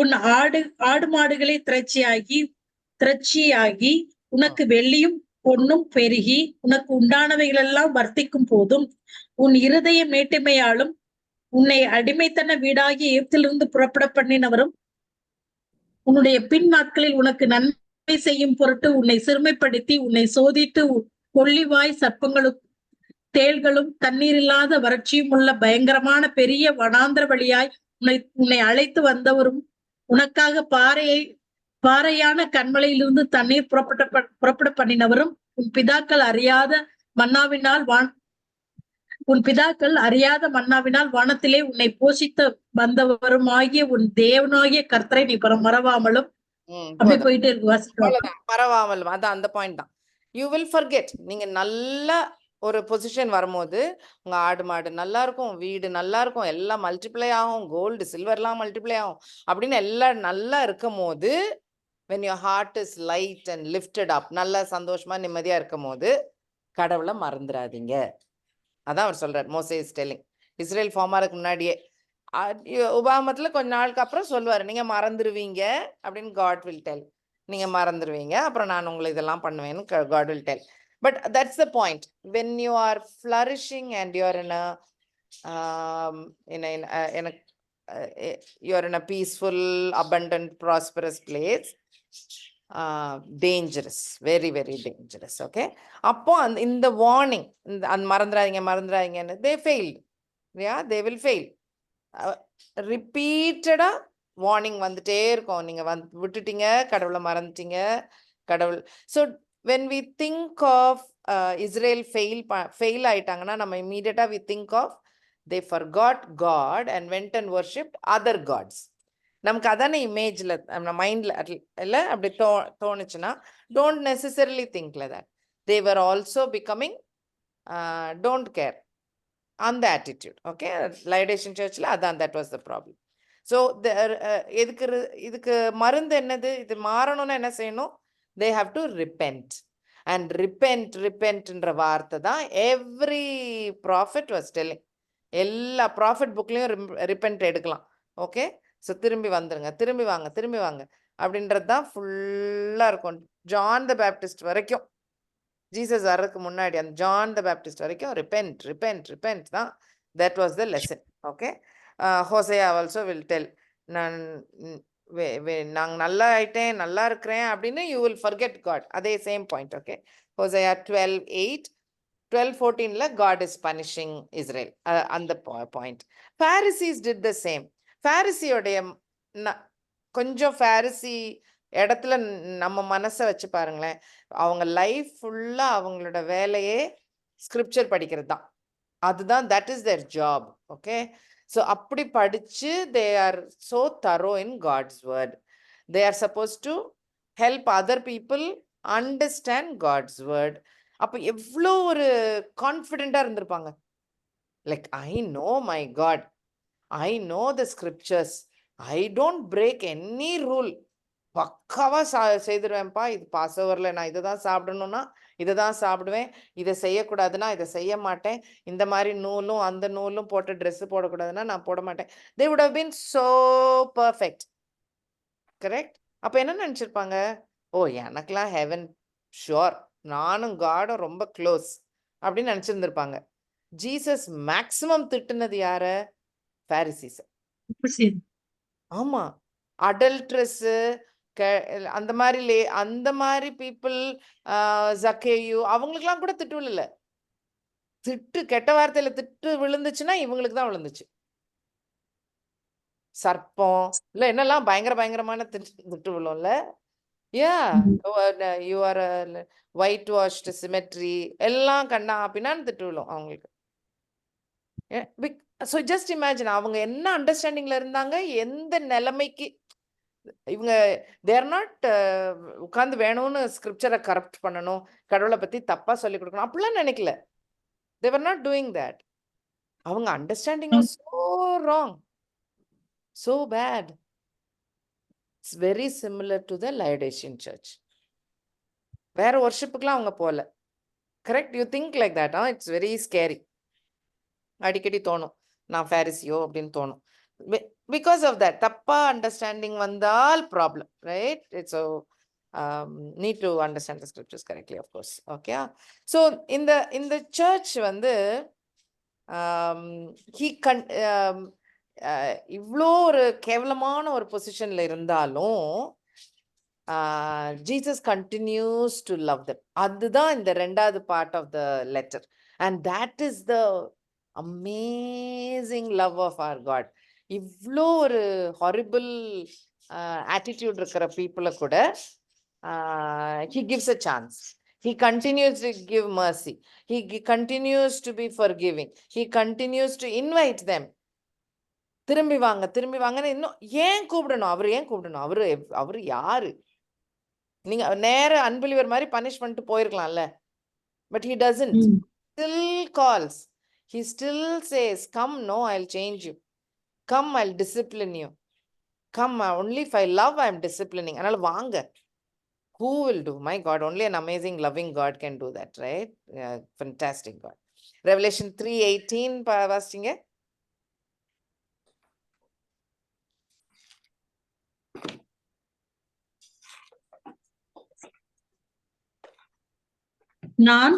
உன் ஆடு மாடுகளை திரட்சியாகி உனக்கு வெள்ளியும் பொன்னும் பெருகி உனக்கு உண்டானவைகளெல்லாம் வர்த்திக்கும் போதும் உன் இருதய மேட்டிமையாலும் உன்னை அடிமைத்தன வீடாகி எகிப்திலிருந்து புறப்பட பண்ணினவரும் உன்னுடைய பின் நாட்களில் உனக்கு நன்மை செய்யும் பொருட்டு உன்னை சிறுமைப்படுத்தி உன்னை சோதித்து கொள்ளிவாய் சர்ப்பங்களும் தேள்களும் தண்ணீரில்லாத வறட்சியும் உள்ள பயங்கரமான பெரிய வனாந்திர வழியாய் உன்னை அழைத்து வந்தவரும் உனக்காக பாறையான கண்மலையிலிருந்து தண்ணீர் புறப்பட பண்ணினவரும் உன் பிதாக்கள் அறியாத மன்னாவினால் உன் பிதாக்கள் அறியாத மன்னாவினால் வானத்திலே உன்னை போஷித்து வந்தவருமாகிய உன் தேவனாகிய கர்த்தரை நீ மறவாமலும் அப்படி போதும். போயிட்டே இருக்கு வாசிக்கலாம். அவ்வளவுதான். பரவாமல் அதான் அந்த பாயிண்ட் தான். You will forget. நீங்க நல்ல ஒரு பொசிஷன் வரும்போது உங்க ஆடு மாடு நல்லா இருக்கும், வீடு நல்லா இருக்கும், எல்லாம் மல்டிப்ளை ஆகும், கோல்டு சில்வர்லாம் மல்டிப்ளை ஆகும் அப்படின்னு எல்லாம் நல்லா இருக்கும் போது when your heart is light and lifted up, நல்லா சந்தோஷமா நிம்மதியா இருக்கும் போது கடவுளை மறந்துடாதீங்க. அதான் அவர் சொல்றார். மோசே இஸ் டெல்லிங். இஸ்ரேல் ஃபார்ம் ஆகிறதுக்கு முன்னாடியே உபாகமத்துல கொஞ்ச நாளுக்கு அப்புறம் சொல்லுவாரு, நீங்க மறந்துடுவீங்க அப்படின்னு காட் வில் டெல். நீங்க மறந்துடுவீங்க, அப்புறம் நான் உங்களை இதெல்லாம் பண்ணுவேன்னு God will tell. But that's the point. When you are flourishing and you're you're in a peaceful, abundant, prosperous place, dangerous, very very dangerous. Okay, அப்போ இந்த வார்னிங், அந்த மறந்துடாதீங்க they failed. Yeah, they will fail. ரிப்பீட்டடா warning வந்துட்டே இருக்கும். நீங்க விட்டுட்டீங்க, கடவுளை மறந்துட்டீங்க, கடவுள். So when we think of Israel fail ஆயிட்டாங்கன்னா நம்ம இமீடியட்டா we think of they forgot God and went and worshipped other gods. நமக்கு அதான இமேஜ்ல நம்ம மைண்ட்ல இல்ல அப்படி தோணுச்சுன்னா don't necessarily think like that. They were also becoming don't care on the attitude. Okay, Laodicean churchல அதான், that was the problem. So இதுக்கு மருந்து என்னது? இது மாறணும்னா என்ன செய்யணும்? They have to repent. And repentன்ற வார்த்தை தான் every prophet was telling. எல்லா ப்ராஃபிட் புக்லயும் ரிப்பென்ட் எடுக்கலாம். ஓகே, ஸோ திரும்பி வாங்க அப்படின்றது தான் ஃபுல்லா இருக்கும். ஜான் த பேப்டிஸ்ட் வரைக்கும், ஜீசஸ் வர்றதுக்கு முன்னாடி அந்த ஜான் த பேப்டிஸ்ட் வரைக்கும் ரிப்பென்ட் தான். That was the lesson. Okay, Hosea also will tell, நான் நல்லா ஆயிட்டேன், நல்லா இருக்கிறேன் அப்படின்னு யூ வில் ஃபர்கெட் காட். அதே சேம் பாயிண்ட். ஓகே, ஹோசேயா 12:8, 12:14ல God is punishing Israel. அந்த point. Pharisees did the same. Phariseeயோடைய கொஞ்சம் Pharisee இடத்துல நம்ம மனசை வச்சு பாருங்களேன். அவங்க லைஃப் ஃபுல்லா அவங்களோட வேலையே ஸ்கிரிப்சர் படிக்கிறது தான். அதுதான், that is their job. Okay, so அப்படி படிச்சு they are so thorough in God's word. They are supposed to help other people understand God's word. அப்ப எவ்வளோ ஒரு கான்ஃபிடென்டா இருந்திருப்பாங்க. Like, I know my God, I know the scriptures, I don't break any rule, பக்காவா செய்திருவேன்ப்பா. இது pass ஓவர்ல நான் இதை தான் சாப்பிடணும்னா இதை தான் சாப்பிடுவேன், இதை செய்யக்கூடாதுன்னா இதை செய்ய மாட்டேன், இந்த மாதிரி நூலும் அந்த நூலும் போட்டு ட்ரெஸ் போடக்கூடாதுன்னா நான் போட மாட்டேன். they would have been so perfect. Correct? அப்ப என்ன நினைச்சிருப்பாங்க? ஓ, எனக்கெல்லாம் ஹெவன் ஷுவர், நானும் காடும் ரொம்ப க்ளோஸ் அப்படின்னு நினைச்சிருந்திருப்பாங்க. ஜீசஸ் மேக்சிமம் திட்டுனது யார? பாரிசீஸ். ஆமா, அடல்ட்ரஸ், அந்த மாதிரி பீப்புள், ஜக்கேயு, அவங்களுக்கெல்லாம் கூட திட்டு விழல. திட்டு, கெட்ட வார்த்தையில திட்டு விழுந்துச்சுன்னா இவங்களுக்கு தான் விழுந்துச்சு. சர்ப்பம் இல்ல என்னெல்லாம் பயங்கரமான திட்டு விழும்ல. you are a whitewashed cemetery, எல்லாம் கண்ணா பின்னான்னு திட்டு விழும் அவங்களுக்கு. So just imagine அவங்க என்ன அண்டர்ஸ்டாண்டிங்ல இருந்தாங்க, எந்த நிலைமைக்கு இவங்க தேர் நாட் உட்கார்ந்து வேணும்னு ஸ்கிரிப்சரை கரப்ட் பண்ணணும், கடவுளை பத்தி தப்பா சொல்லி கொடுக்கணும் அப்படிலாம் நினைக்கல. they were not doing that. அவங்க understanding was so wrong, so bad. It's very similar to the Laodicean church. வேற வர்ஷிப்புக்குலாம் அவங்க போல. Correct? You think like that. It's very scary. அடிக்கடி தோணும் நான் ஃபேரிசியோ அப்படின்னு தோணும். பிகாஸ் ஆஃப் தட் தப்பா அண்டர்ஸ்டாண்டிங் வந்தால் problem, right? It's need to understand the scriptures correctly, of course. Okay, so இந்த சர்ச் வந்து இவ்வளோ ஒரு கேவலமான ஒரு பொசிஷன்ல இருந்தாலும் Jesus continues to love them. அதுதான் இந்த ரெண்டாவது part of the letter. And that is the amazing love of our God. இவ்வளோ ஒரு ஹாரிபிள் ஆட்டிடியூட் இருக்கிற பீப்புளை கூட he gives a chance. He continues to give mercy. He continues to be forgiving. He continues to invite them. திரும்பி வாங்கன்னு இன்னும் ஏன் கூப்பிடணும்? அவரு யாரு? நீங்க நேர அன்பிலிவர் மாதிரி பனிஷ் பண்ணிட்டு போயிருக்கலாம்ல. But he doesn't. Still calls. He still says, come, no, I'll change you. Come, I'll discipline you. Come, only if I love, I'm disciplining. அதனால வாங்க. Who will do? My God, only an amazing, loving God can do that, right? Fantastic God. Revelation 3:18 வாசிங்க. நான்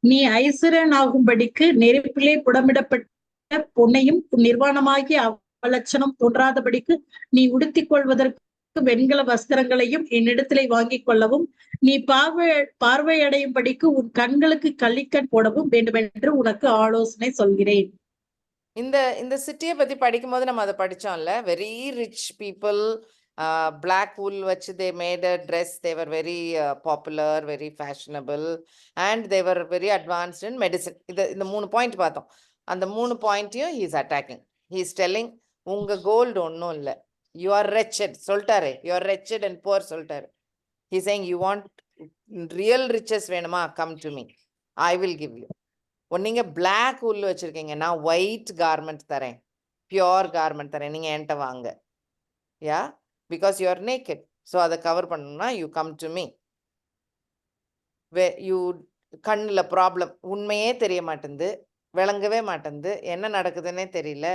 நீ ஐஸ்வர்யனாகும்படிக்கு நெருப்பிலே புடமிடப்பட்ட பொன்னையும் நிர்வாணமாகிய அவலட்சணம் தோன்றாதபடிக்கு நீ உடுத்திக் கொள்வதற்கு வெண்கல வஸ்திரங்களையும் என்னிடத்திலே வாங்கிக் கொள்ளவும் நீ பார்வையடையும்படிக்கு உன் கண்களுக்கு கள்ளிக்கண் போடவும் வேண்டும் என்று உனக்கு ஆலோசனை சொல்கிறேன். இந்த சிட்டியை பத்தி படிக்கும் போது நம்ம அதை படிச்சோம்ல. Very rich people, black wool வச்சு they made a dress. They were very popular, very fashionable, and they were very advanced in medicine. இந்த 3 பாயிண்ட் பார்த்தோம். அந்த 3 பாயிண்ட்டையும் he is attacking. He is telling, உங்க கோல்டு ஒன்றும் இல்லை, you are wretched சொல்லிட்டாரு. You are wretched and poor சொல்லிட்டாரு. He is saying, you want real riches வேணுமா? Come to me, I will give you. நீங்க பிளாக் wool வச்சிருக்கீங்க, நான் white garment தரேன், பியோர் கார்மெண்ட் தரேன், நீங்க என்கிட்ட வாங்க. Yeah, because you are naked. So அதை கவர் பண்ணணும்னா you come to me. You கண்ணில் ப்ராப்ளம், உண்மையே தெரிய மாட்டேங்குது, விளங்கவே மாட்டேங்குது, என்ன நடக்குதுன்னே தெரியல,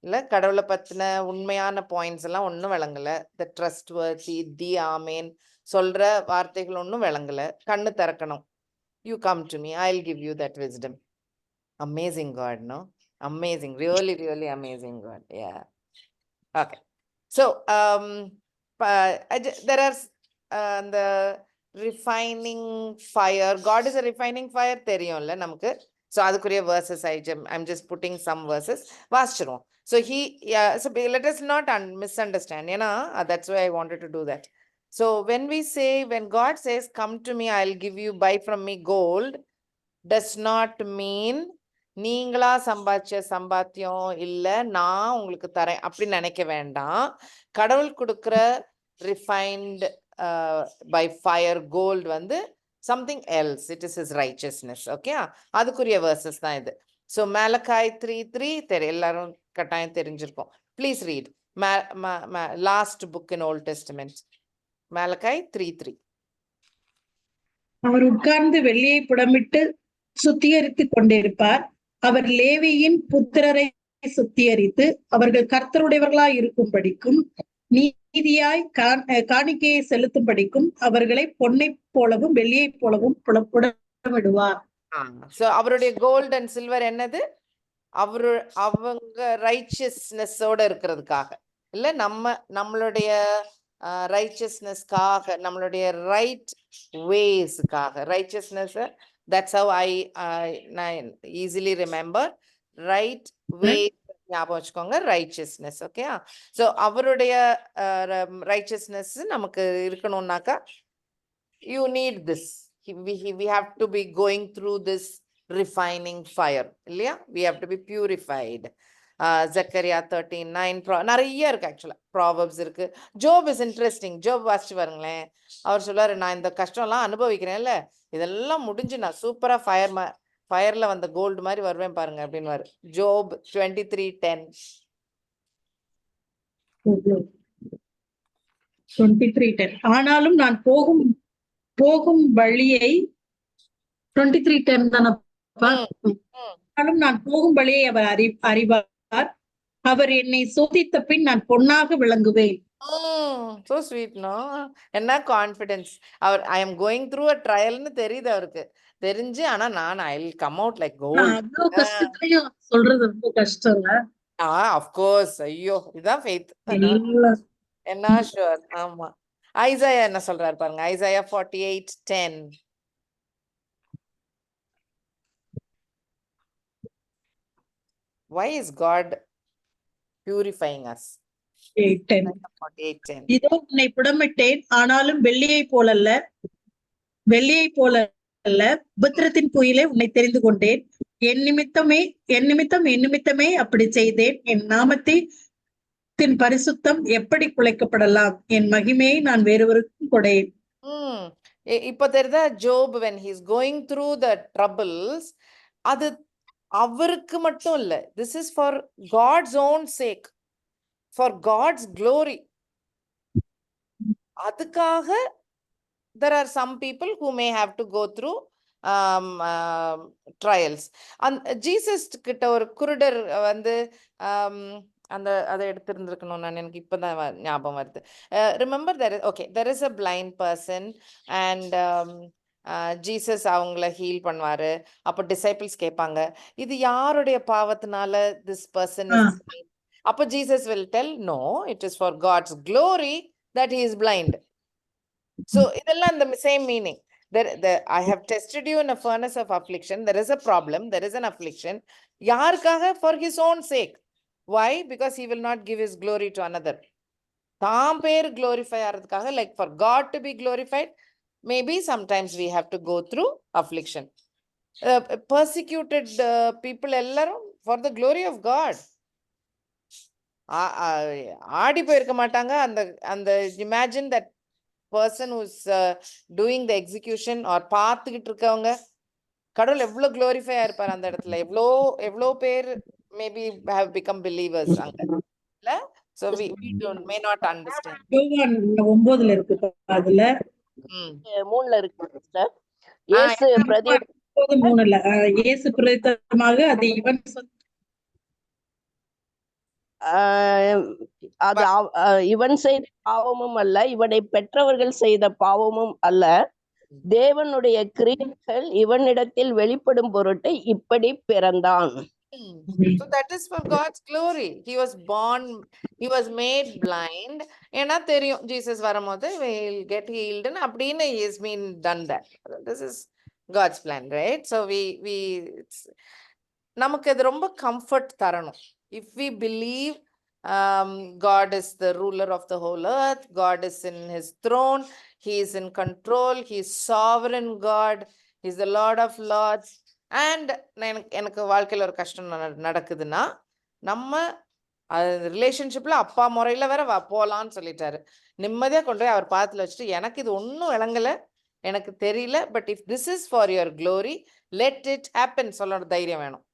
இல்லை கடவுளை பற்றின உண்மையான பாயிண்ட்ஸ் எல்லாம் ஒன்றும் விளங்கலை, த ட்ரஸ்ட் வர்த்தி, தி ஆமேன் சொல்கிற வார்த்தைகள் ஒன்றும் விளங்கலை, கண்ணு திறக்கணும். You come to me, I'll give you that wisdom. Amazing God, no? Amazing, really, really amazing God. Yeah. Okay. So, there are the refining fire. God is a refining fire, theriyumla namukku. So, adukuriya verses I'm just putting some verses. Vaasichirom. So, so let us not misunderstand. That's why I wanted to do that. So when God says, come to me, I'll give you, buy from me gold, does not mean நீங்களா சம்பாதிச்ச சம்பாத்தியம் இல்ல நான் உங்களுக்கு தரேன் அப்படி நினைக்க வேண்டாம். கடவுள் கொடுக்கிற ரிஃபைன்ட் பை ஃபயர் கோல்டு வந்து something else. It is his righteousness. Okay, அதுக்குரிய verses தான் இது. So Malachi 3:3 எல்லாரும் கட்டாயம் தெரிஞ்சிருக்கும். Please read last book in Old Testament. Malachi 3:3. அவர் உட்கார்ந்து வெள்ளியை புடமிட்டு சுத்திகரித்துக் கொண்டிருப்பார். அவர் லேவியின் புத்திரரை சுத்திகரித்து அவர்கள் கர்த்தருடையவர்களாய் இருக்கும்படிக்கும் நீதியாய் காணிக்கையை செலுத்தும்படிக்கும் அவர்களை பொன்னை போலவும் வெள்ளியை போலவும் புடமிடுவார். So அவருடைய கோல்ட் அண்ட் சில்வர் என்னது? அவங்க ரைச்சியஸ்னஸோட இருக்கிறதுக்காக இல்ல, நம்மளுடைய ரைச்சியஸ்னஸ்க்காக, நம்மளுடைய ரைட் வேஸ்க்காக. Righteousness, that's how I easily remember. Right way ஞாபகம் வச்சுக்கோங்க, ரைச்சியஸ்னஸ். ஓகே, ஸோ அவருடைய ரைச்சியஸ்னஸ் நமக்கு இருக்கணும்னாக்கா you need this. We have to be going through this refining fire இல்லையா? We have to be purified. Zechariah 13:9 நிறைய இருக்கு. ஆக்சுவலா ப்ராவர்ப்ஸ் இருக்கு. ஜோப் இஸ் இன்ட்ரெஸ்டிங். ஜோப் வாசிச்சு பாருங்களேன். அவர் சொல்லுவாரு, நான் இந்த கஷ்டம் எல்லாம் அனுபவிக்கிறேன்ல, இதெல்லாம் முடிஞ்சு நான் சூப்பரா ஃபயர்ல வந்த கோல்டு மாதிரி வருவேன் பாருங்க அப்படின்னு. ஜோப் 23:10. 23:10. ஆனாலும் நான் போகும் வழியை 23:10 தானப்பா. ஆனாலும் நான் போகும் வழியை அவர் அறிவார். அவர் என்னை சோதித்த பின் நான் பொன்னாக விளங்குவேன். So sweet, no? என்ன கான்ஃபிடன்ஸ். அவர் I am going through a trial ன்னு தெரியுது அவருக்கு. தெரிஞ்சு ஆனா நான் I will come out like gold. அவ்வளவு கஷ்டத்தையும் சொல்றது ரொம்ப கஷ்டம் இல்ல? of course. ஐயோ, இதான் faith. என்ன sure. ஆமா. ஐசாயா என்ன சொல்றாரு பாருங்க. Isaiah 48:10. Why is God purifying us? 48:10. இதோ உன்னை புடமிட்டேன், ஆனாலும் வெள்ளியை போலல்ல, வெள்ளியை போல அல்ல, உபத்திரத்தின் குயிலே உன்னை தெரிந்து கொண்டேன். என் நிமித்தமே அப்படி செய்தேன். என் நாமத்தின் பரிசுத்தம் எப்படி குலைக்கப்படலாம்? என் மகிமையை நான் வேறொருவருக்கும் கொடேன். இப்ப தெரியுதா, ஜோப் when he's going through the troubles, அது அவருக்கு மட்டும் இல்ல, this is for God's own sake, for God's glory. அதுக்காக there are some people who may have to go through trials. Jesus கிட்ட ஒரு குருடர் வந்து அந்த அதை எடுத்திருந்திருக்கணும், நான் எனக்கு இப்பதான் ஞாபகம் வருது. Remember there is a blind person and Jesus அவங்கள ஹீல் பண்ணுவாரு. அப்போ டிசைபிள்ஸ் கேட்பாங்க, இது யாருடைய பாவத்தினால this person is blind? அப்போ Jesus will tell, no, it is for God's glory that he is blind. So இதெல்லாம் the same meaning. I have tested you in a furnace of affliction. There is a problem, there is an affliction. யாருக்காக? For his own sake. Why? Because he will not give his glory to another. தாம் பேர் glorify ஆகிறதுக்காக, like for God to be glorified, maybe sometimes we have to go through affliction. Persecuted people எல்லாரும் for the glory of God. ஆடி போயிருக்க மாட்டாங்க. அந்த imagine that person who's doing the execution or பார்த்துக்கிட்டு இருக்கவங்க, கடவுள் எவ்வளவு glorify ஆயிருப்பார் அந்த இடத்துல. எவ்வளோ பேர் maybe have become believers அங்க, இல்ல? So we may not understand. 9 இருக்கு, அதுல 3 இருக்கு sister. இயேசு பிரதி 3 இயேசு பிரதித்தமாக அது இவன் அது இவன் செய்த பாவமும் அல்ல, இவனை பெற்றவர்கள் செய்த பாவமும் அல்ல, தேவனுடைய கிரியைகள் இவனிடத்தில் வெளிப்படும் பொருட்டு இப்படி பிறந்தான். So that is for God's glory. He was born, he was made blind. ஏன்னா தெரியும் ஜீசஸ் வரும்போது will get healed and அப்படின்னு he has been done that. This is God's plan, right? So we நமக்கு இது ரொம்ப comfort தரணும். If we believe God is the ruler of the whole earth, God is in his throne, he is in control, he is sovereign God, he is the Lord of lords. And எனக்கு வாழ்க்கையில் ஒரு கஷ்டம் நடக்குதுன்னா, நம்ம ரிலேஷன்ஷிப்ல அப்பா முறையில வேற போலான்னு சொல்லிட்டாரு. நிம்மதியா கொண்டு போய் அவர் பாத்துல வச்சுட்டு, எனக்கு இது ஒன்றும் விளங்கல, எனக்கு தெரியல, but if this is for your glory let it happen சொல்லணும் தைரியம் வேணும்.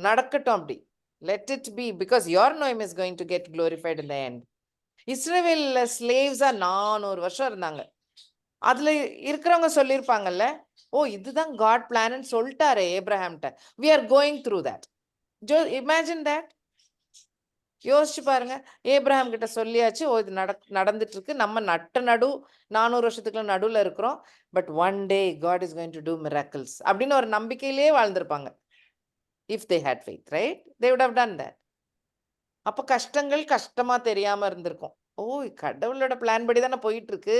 நடக்கட்டும் அப்படி, let it be, because your name is going to get glorified in the end. இஸ்ரவேல்ல ஸ்லேவ்ஸா 400 வருஷம் இருந்தாங்க. அதுல இருக்கிறவங்க சொல்லியிருப்பாங்கல்ல, ஓ இதுதான் காட் பிளான்னு சொல்லிட்டாரு ஏப்ரஹாம்கிட்ட. we are going through that. imagine that. யோசிச்சு பாருங்க, ஏப்ரஹாம் கிட்ட சொல்லியாச்சு, ஓ இது நடந்துட்டு இருக்கு, நம்ம 400 வருஷத்துக்குள்ள நடுவுல இருக்கிறோம், but one day God is going to do miracles அப்படின்னு ஒரு நம்பிக்கையிலேயே வாழ்ந்திருப்பாங்க. if they had faith, right? they would have done that. அப்ப கஷ்டங்கள் கஷ்டமா தெரியாம இருந்திருக்கும். ஓ கடவுளோட பிளான் படி தானே போயிட்டு இருக்கு,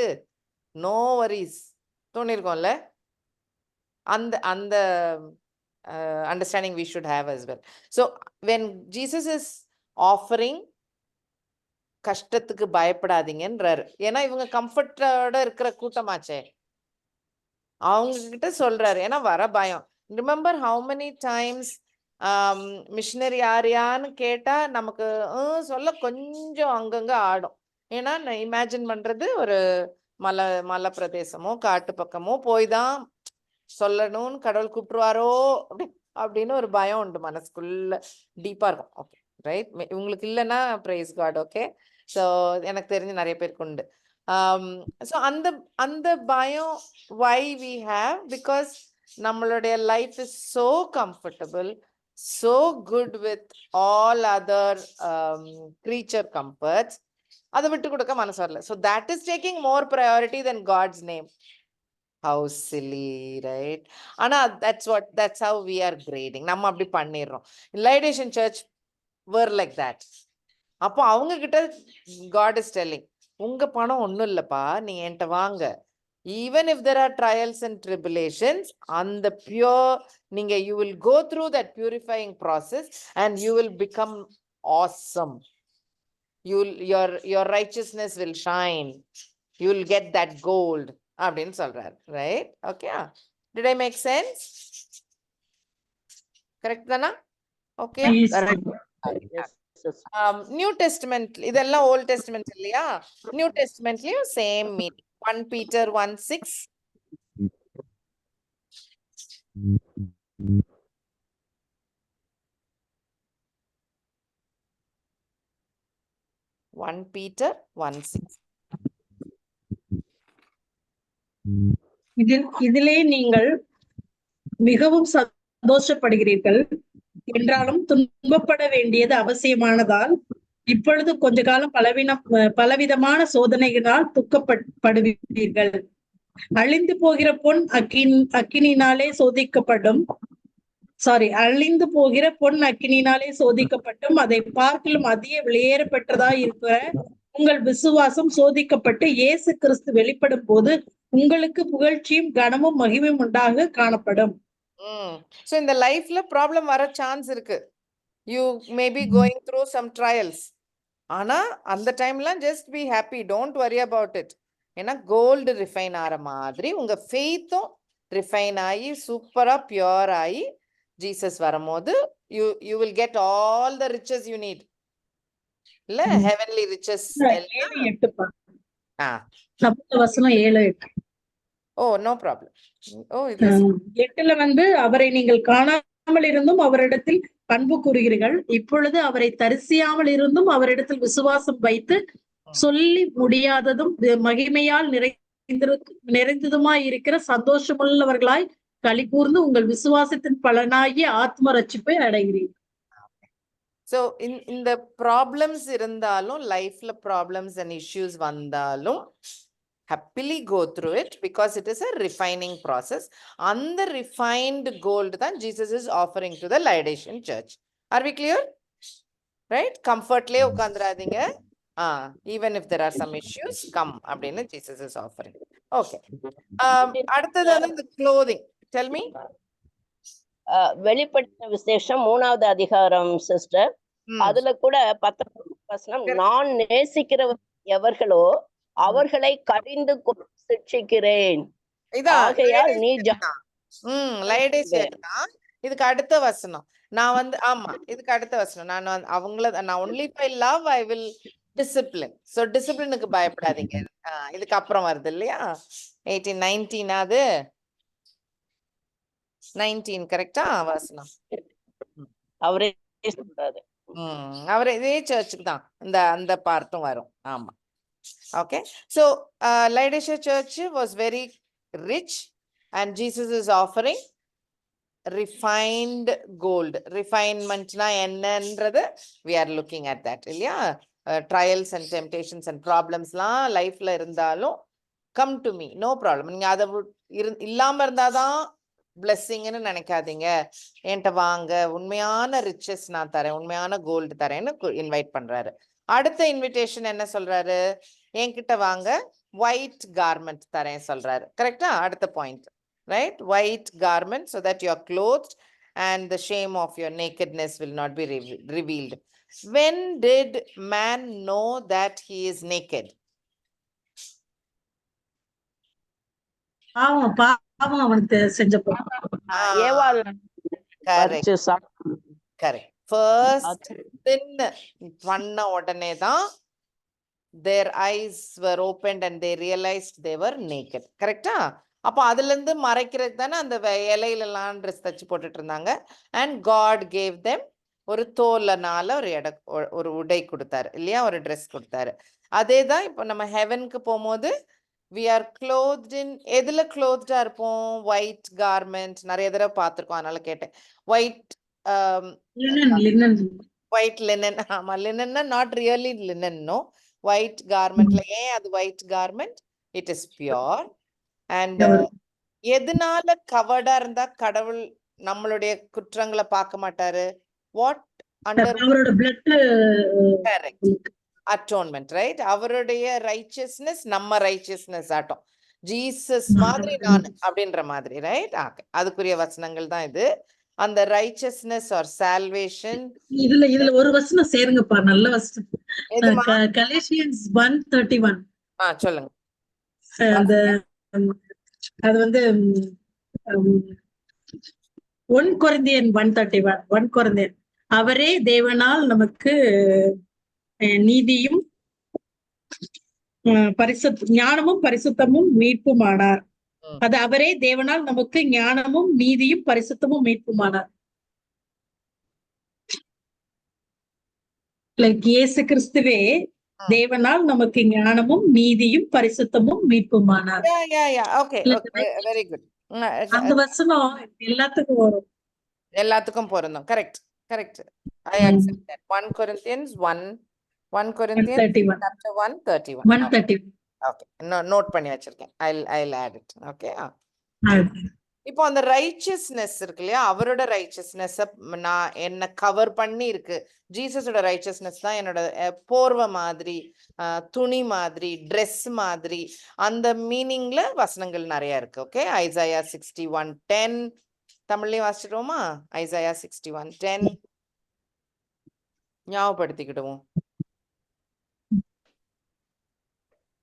நோ வரிஸ் தோணிருக்கோம்ல. அந்த understanding we should have as well. So when Jesus is offering, கஷ்டத்துக்கு பயப்படாதீங்கன்றாரு. ஏன்னா இவங்க கம்ஃபர்ட்டோட இருக்கிற கூட்டமாச்சே, அவங்க கிட்ட சொல்றாரு, ஏன்னா வர பயம். Remember how many times missionary யாரையான்னு கேட்டா நமக்கு சொல்ல கொஞ்சம் அங்கங்க ஆடும். ஏன்னா நான் இமேஜின் பண்றது ஒரு மலை பிரதேசமோ காட்டு பக்கமோ போய் தான் சொல்லணும்னு கடவுள் கூப்பிட்டுருவாரோ அப்படின்னு ஒரு பயம் உண்டு மனசுக்குள்ள, டீப்பா இருக்கும். ஓகே ரைட், உங்களுக்கு இல்லைன்னா பிரைஸ் காட். ஓகே, ஸோ எனக்கு தெரிஞ்சு நிறைய பேருக்கு உண்டு. ஸோ அந்த பயம் வை வி ஹேவ், பிகாஸ் நம்மளுடைய life is so comfortable, so good with all other creature comforts. அதை விட்டு கொடுக்க மனசு வரல. So that is taking more priority than God's name. How silly, right? ஆனா that's how we are grading. நம்ம அப்படி பண்ணிடுறோம். Laodicean church were like that. அப்போ அவங்க கிட்ட God is telling, உங்க பணம் ஒண்ணும் இல்லப்பா, நீங்க என்கிட்ட வாங்க. Even if there are trials and tribulations, and the pure, you will go through that purifying process and you will become awesome. Your righteousness will shine. You will get that gold. அப்படின்னு சொல்றாரு, right? Okay, did I make sense? Correct தானா? Okay. Yes. Yes, sister. New Testament இதெல்லாம் Old Testament இல்லையா? New டெஸ்டிமெண்ட்லயும் same meaning. 1 Peter 1:6. One Peter 1:6. இதிலே நீங்கள் மிகவும் சந்தோஷப்படுகிறீர்கள் என்றாலும் துன்பப்பட வேண்டியது அவசியமானதால் இப்பொழுது கொஞ்ச காலம் பலவிதமான சோதனைகளால் துக்கப்படுவீர்கள். அழிந்து போகிற பொன் அக்கினினாலே சோதிக்கப்பட்டும் அதை பார்க்கிலும் அதிக விலையேற பெற்றதாய் இருக்கிற உங்கள் விசுவாசம் சோதிக்கப்பட்டு இயேசு கிறிஸ்து வெளிப்படும் போது உங்களுக்கு புகழ்ச்சியும் கனமும் மகிமையும் உண்டாக காணப்படும். So இந்த லைஃப்ல ப்ராப்ளம் வர சான்ஸ் இருக்கு. You may be going through some trials. ஆனா அந்த டைம்லாம் just be happy, don't worry about it. ஏன்னா கோல்டு ரிஃபைன் ஆற மாதிரி உங்க ஃபெய்த்தும் ரிஃபைன் ஆகி சூப்பரா பியூர் ஆகி ஜீசஸ் வரும்போது you will get all the riches you need. இல்ல heavenly riches. 7:8 ஆ, வசனம் 7:8. Oh no problem. ஓ இது 8 அவரை நீங்கள் காணாமல் இருந்தும் அவரிடத்தில் பண்பு கூறுகிறீர்கள், இப்பொழுது அவரை தரிசியாமல் இருந்தும் அவரிடத்தில் விசுவாசம் வைத்து சொல்லி முடியாததும் மகிமையால் நிறைந்ததுமாய் இருக்கிற சந்தோஷமுள்ளவர்களாய் களி கூர்ந்து உங்கள் விசுவாசத்தின் பலனாகிய ஆத்ம ரட்சிப்பை அடைகிறீர்கள். ஸோ இந்த ப்ராப்ளம்ஸ் இருந்தாலும் லைஃப்ல ப்ராப்ளம்ஸ் அண்ட் இஷ்யூஸ் வந்தாலும் happily go through it because it is a refining process. And the refined gold that Jesus is offering to the Laodicean church. Are we clear? Right? Comfort le ukandradinga. Even if there are some issues, come abdinu Jesus is offering. Okay. Aduthadanum the clothing. Tell me. வெளிப்படுத்தின விசேஷம் 3வது அதிகாரம் sister. அதுல கூட 10வது வசனம், நான் நேசிக்கிறவர் எவர்களோ அவர்களை கடிந்து சிட்சிக்கிறேன். ஆகையால் நீ இதுக்கு அடுத்த வசனம் நான் ஆமா இதுக்கு அடுத்த வசனம் நான் only if I love I will discipline. So டிசிப்ளினுக்கு பயப்படாதீங்க. இதுக்கு அப்புறம் வருது இல்லையா 18-19 அது 19 கரெக்டா வசனம்? அவரே சொல்றாரு. அவரே இதே சர்ச்சுக்கு தான் அந்த பார்ட்டும் வரும். ஆமா. Okay, so Laodicea church was very rich and Jesus is offering refined gold. Refinement na ennandrathu we are looking at that illaya. Trials and temptations and problems la life la irundhalum come to me, no problem. நீங்க அத இல்லாம இருந்தாதான் blessing ன்னு நினைக்காதீங்க. என்கிட்ட வாங்க, உண்மையான riches நான் தரேன், உண்மையான கோல்டு தரேன்னு இன்வைட் பண்றாரு. அடுத்த இன்விடேஷன் என்ன சொல்றாரு? என்கிட்ட வாங்க, ஒயிட் கார்மெண்ட் தரேன் சொல்றாரு. கரெக்டா? அடுத்த point, right? White garment so that you are clothed and the shame of your nakedness will not be revealed. When did man know that he is naked? பாவம் அவனுக்கு செஞ்சப்போ. ஏவாள் கரெக்ட். ஃபர்ஸ்ட் sin பண்ண உடனே தான் their eyes were opened and they realized they were naked. கரெக்டா? அப்போ அதுல இருந்து மறைக்கிறதுக்கு தானே அந்த இலையில எல்லாம் ட்ரெஸ் தச்சு போட்டுட்டு இருந்தாங்க. and God gave them ஒரு தோலனால ஒரு உடை கொடுத்தாரு இல்லையா, ஒரு ட்ரெஸ் கொடுத்தாரு. அதே தான் இப்போ நம்ம ஹெவனுக்கு போகும்போது we are clothed in, எதுல clothed இருப்போம்? White garment. நிறைய தடவை பார்த்திருக்கோம், அதனால கேட்டேன். White white linen. ஆமா, லினன்னா not really linen, no. White கார்மெண்ட்ல ஏன் அது white garment? It is pure. And எதனால கவர்டா இருந்தா கடவுள் நம்மளுடைய குற்றங்களை பார்க்க மாட்டாரு? What under correct atonement, right? அவருடைய ரைச்சியஸ்னஸ் நம்ம ரைச்சியஸ்னஸ் ஆட்டம். ஜீசஸ் மாதிரி நான் அப்படின்ற மாதிரி, ரைட்? அதுக்குரிய வசனங்கள் தான் இது. அந்த ரைச்சியஸ்னஸ் ஆர் சால்வேஷன். இதுல ஒரு வசனம் சேருங்கப்பா, நல்ல வசனம். Galatians 1:31. சொல்லுங்க. அந்த அது வந்து 1 கொரிந்தியன் 131 அவரே தேவனால் நமக்கு நீதியும் ஞானமும் பரிசுத்தமும் மீட்புமானார். அது அவரே தேவனால் நமக்கு ஞானமும் நீதியும் பரிசுத்தமும் மீட்புமானார். இயேசு கிறிஸ்துவே தேவனால் நமக்கு ஞானமும் நீதியும் பரிசுத்தமும் மீட்புமானார். Okay, very good. அந்த வசனம் எல்லாத்துக்கும் வரும். எல்லாத்துக்கும் பொருந்தும். Correct, correct. I accept that. 1 Corinthians chapter 1:31. 130. Okay, note பண்ணி வச்சிருக்கேன். I'll add it. ஓகே. இப்போ அந்த ரைச்சியஸ்னஸ் இருக்கு இல்லையா, அவரோட ரைச்சியஸ்னஸ் நான் என்ன கவர் பண்ணி இருக்கு. ஜீசஸோட ரைச்சியஸ்னஸ் தான் என்னோட போர்வை மாதிரி, துணி மாதிரி, ட்ரெஸ் மாதிரி, அந்த மீனிங்ல வசனங்கள் நிறைய இருக்கு. Okay, Isaiah 61:10 தமிழ்லயும் வாசிச்சிடுவோமா? ஐசாயா 61:10 ஞாபகப்படுத்திக்கிடுவோம்.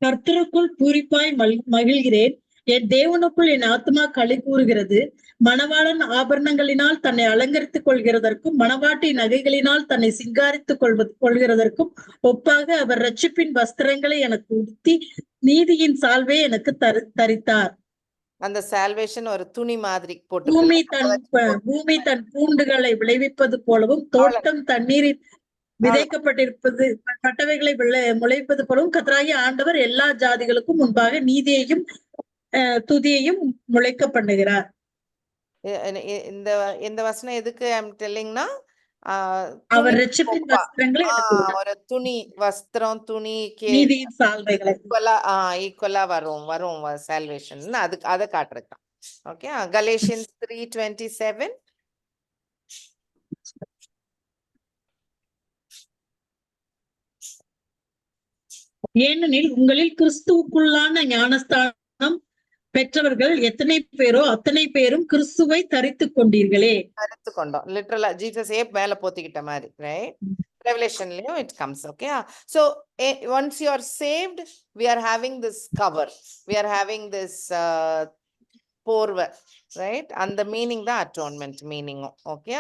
கர்த்தருக்குள் பூரிப்பாய் மகிழ்கிறேன், என் தேவனுக்குள் என் ஆத்மா களி கூறுகிறது. மணவாளன் ஆபரணங்களினால் தன்னை அலங்கரித்துக் கொள்கிறதற்கும் மணவாட்டி நகைகளினால் தன்னை சிங்காரித்துக் கொள்கிறதற்கும் ஒப்பாக அவர் ரட்சிப்பின் வஸ்திரங்களை எனக்கு உடுத்தி நீதியின் சால்வை எனக்கு தரித்தார். அந்த சால்வேஷன் ஒரு துணி மாதிரி போட்டு, பூமி தன் பூண்டுகளை விளைவிப்பது போலவும் தோட்டம் தண்ணீரில் விதைக்கப்பட்டிருப்பது முளைப்பது போலவும் கர்த்தராகிய ஆண்டவர் எல்லா ஜாதிகளுக்கும் முன்பாக நீதியையும் துதியையும் முளைக்க பண்ணுகிறார். இந்த வசனம் எதுக்கு ஐ அம் டெல்லிங்னா, அவர் ரட்சிப்பின் வஸ்திரங்களை ஒரு துணி வஸ்திரம், துணி நீதியின் சால்வைகளை ஈக்குவலா வரும் சால்வேஷன், அதுக்கு அதை காட்டுறதுதான். ஓகே, கலேஷியன்ஸ் 3:27 ஏனெனில் உங்களில் கிறிஸ்துவுக்குள்ளான ஞானஸ்தானம் பெற்றவர்கள் எத்தனை பேரோ அத்தனை பேரும் கிறிஸ்துவை தரித்து கொண்டீர்களே. தரித்து கொண்டோம், லிட்டரலா ஜீசஸே மேல போத்திக்கிட்ட மாதிரி, right? ரெவலேஷன்லயும் it comes. Okay, so once you are saved, we are having this cover, we are having this porva, right? And the meaning the atonement meaning. Okay,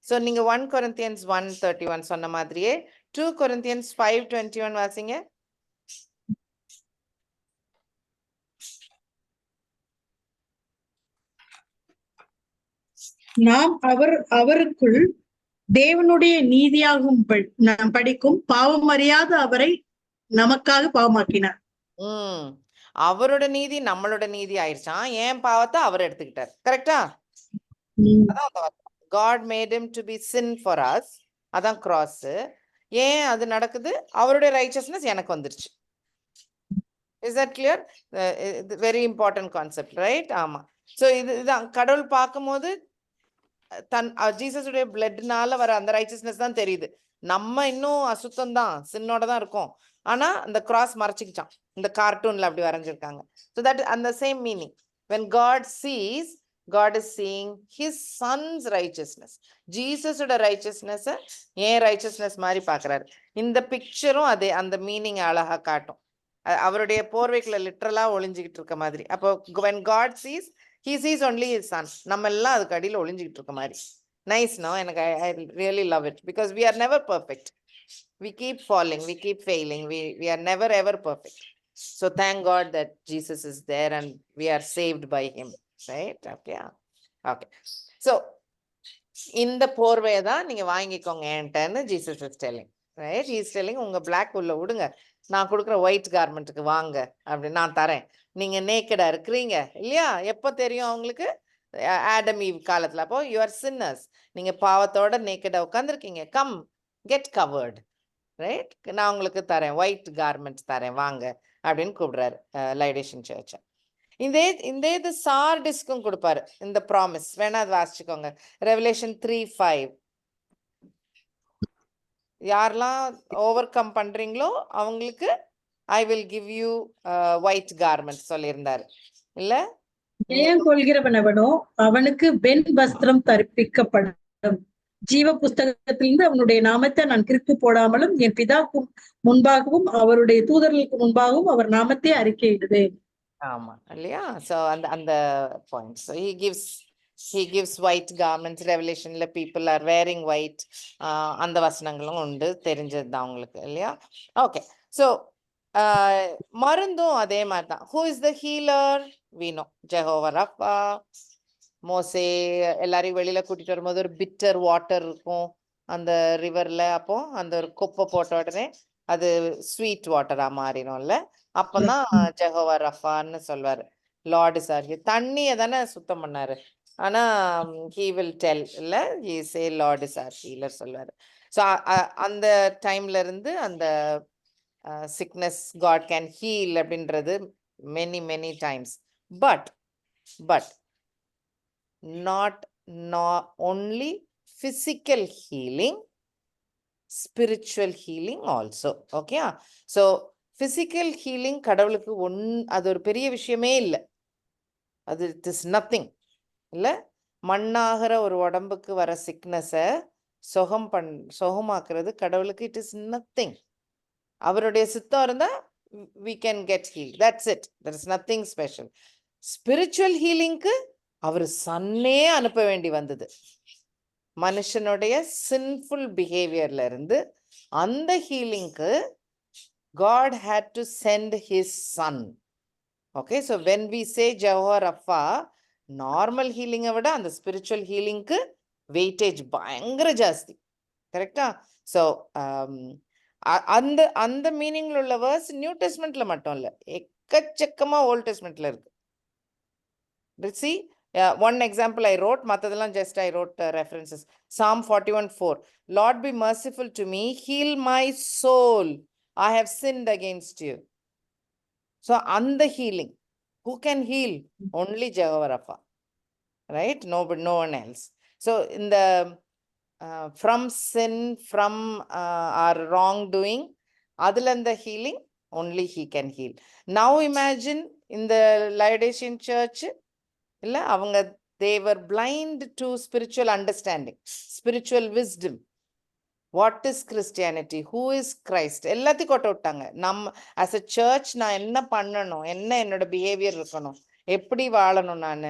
so நீங்க 1 Corinthians 1:31 சொன்ன மாதிரியே 2 Corinthians 5:21 வாசிங்க. நாம் அவருக்குள் தேவனுடைய நீதியாகும் படிக்கும் பாவம் அறியாத அவரை நமக்காக பாவமாக்கினார். அவரோட நீதி நம்மளோட நீதி ஆயிடுச்சான். ஏன் பாவத்தை அவர் எடுத்துக்கிட்டார். கரெக்டா? God made him to be sin for us. அதான் கிராஸ். ஏன் அது நடக்குது? அவருடைய ரைச்சஸ்னஸ் எனக்கு வந்துருச்சு. Is that clear? Very important concept, right? ஆமா. சோ இதுதான் கடவுள் பார்க்கும்போது ஜீசஸுடைய பிளட்னால வர அந்த ரைச்சஸ்னஸ் தான் தெரியுது. நம்ம இன்னும் அசுத்தம் தான், சின்னோட தான் இருக்கும். ஆனா அந்த கிராஸ் மறைச்சிக்கிச்சான். இந்த கார்ட்டூன்ல அப்படி வரைஞ்சிருக்காங்க. So that and the same meaning. When God sees, God is seeing his son's righteousness. ஜீசஸோட ரைச்சஸ்னஸ் ஏன் ரைச்சஸ்னஸ் மாதிரி பாக்குறாரு. இந்த பிக்சரும் அதே அந்த மீனிங் அழகா காட்டும். அவருடைய போர்வைக்குள்ள லிட்டரலா ஒளிஞ்சுக்கிட்டு இருக்க மாதிரி. அப்போ when God sees, he sees only his son. நம்ம எல்லாம் அதுக்கு அடியில ஒளிஞ்சுக்கிட்டு இருக்க மாதிரி. Nice, no? எனக்கு I really love it because we are never perfect. We keep falling, we keep failing, we are never ever perfect. So thank God that Jesus is there and we are saved by him, right? Okay, okay. So இந்த போர்வையை தான் நீங்க வாங்கிக்கோங்க என்கிட்டன்னு Jesus is telling, right? He is telling உங்க black உள்ள விடுங்க, நான் கொடுக்குற ஒயிட் கார்மெண்ட்டுக்கு வாங்க, அப்படி நான் தரேன். நீங்க நேக்கடா இருக்கிறீங்க இல்லையா? எப்போ தெரியும் அவங்களுக்கு? ஆடம் ஈவ் காலத்துல. அப்போ யூ ஆர் சின்னர்ஸ், நீங்க பாவத்தோட நேக்கடா உட்காந்துருக்கீங்க. Come get covered, right? நான் உங்களுக்கு தரேன், ஒயிட் கார்மெண்ட் தரேன், வாங்க அப்படின்னு கூப்பிடுறாரு லைடேஷன் சர்ச். இந்த இது சார்டிஸ்க்கும் கொடுப்பாரு இந்த ப்ராமிஸ். வேணா அது வாசிச்சுக்கோங்க. ரெவலேஷன் 3:5 யாரெல்லாம் ஓவர் கம் பண்றீங்களோ அவங்களுக்கு I will give you white garment சொல்லியிருந்தாரு இல்ல? ஜெயம் கொள்கிறவனவனோ அவனுக்கு வெண் வஸ்திரம் தரிப்பிக்கப்படும். ஜீவ புஸ்தகத்திலிருந்து அவனுடைய நாமத்தை நான் கிறுக்கு போடாமலும் என் பிதாவுக்கு முன்பாகவும் அவருடைய தூதர்களுக்கு முன்பாகவும் அவர் நாமத்தை அறிக்கையிடுவேன். ஆமா இல்லையா? So அந்த point. So he gives white garments. ரெவலேஷன்ல people are wearing white. அந்த வசனங்களும் உண்டு, தெரிஞ்சது தான் உங்களுக்கு இல்லையா? ஓகே. ஸோ மருந்தும் அதே மாதிரி தான். Who is the healer? We know Jehovah Rapha. மோசே எல்லாரையும் வெளியில கூட்டிட்டு வரும்போது ஒரு பிட்டர் வாட்டர் இருக்கும் அந்த ரிவர்ல. அப்போ அந்த ஒரு குப்பை போட்ட உடனே அது ஸ்வீட் வாட்டரா மாறிடும்ல. அப்பதான் ஜெகோவா ரஃபான்னு சொல்வாரு. Lord is our healer. தண்ணியை தானே சுத்தம் பண்ணாரு. ஆனா ஹீ வில் டெல் இல்ல, he say Lord is our healer சொல்வாரு. ஸோ அந்த டைம்ல இருந்து அந்த சிக்னஸ் காட் கேன் ஹீல் அப்படின்றது many many times. But not only physical healing, spiritual healing also. Okay, so physical healing கடவுளுக்கு அது ஒரு பெரிய விஷயமே இல்லை. அது இட் இஸ் நத்திங் இல்லை. மண்ணாகிற ஒரு உடம்புக்கு வர சிக்னஸை சுகமாக்குறது கடவுளுக்கு இட் இஸ் நத்திங். அவருடைய சித்தம் இருந்தா we can get healed. That's it. There is nothing special. Spiritual healingக்கு அவர் சன்னே அனுப்ப வேண்டி வந்தது. மனுஷனுடைய சின்ஃபுல் பிஹேவியர்ல இருந்து அந்த ஹீலிங்க்கு God had to send his son. Okay, so when we say Jehovah Rapha, normal ஹீலிங்கை விட அந்த ஸ்பிரிச்சுவல் ஹீலிங்க்கு வெயிட்டேஜ் பயங்கர ஜாஸ்தி. கரெக்டா? ஸோ அந்த மீனிங்ல உள்ள வேர்ஸ் நியூ டெஸ்ட்மெண்ட்ல மட்டும் இல்லை, எக்கச்சக்கமா ஓல்ட் டெஸ்ட்மெண்ட்ல இருக்கு. See, one example I wrote, matadallam just I wrote references. Psalm 41:4. Lord, be merciful to me, heal my soul. I have sinned against you. So, and the healing, who can heal? Only Jehovah Rapha, right? No one else. So, in the from sin, from our wrongdoing, adlan the healing, only he can heal. Now imagine in the Laodicean church, இல்ல அவங்க they were blind to spiritual understanding, spiritual wisdom. What is Christianity? Who is Christ? எல்லாத்தையும் கொட்ட விட்டாங்க. as a church நான் என்ன பண்ணணும், என்ன என்னோட பிஹேவியர் இருக்கணும், எப்படி வாழணும், நான்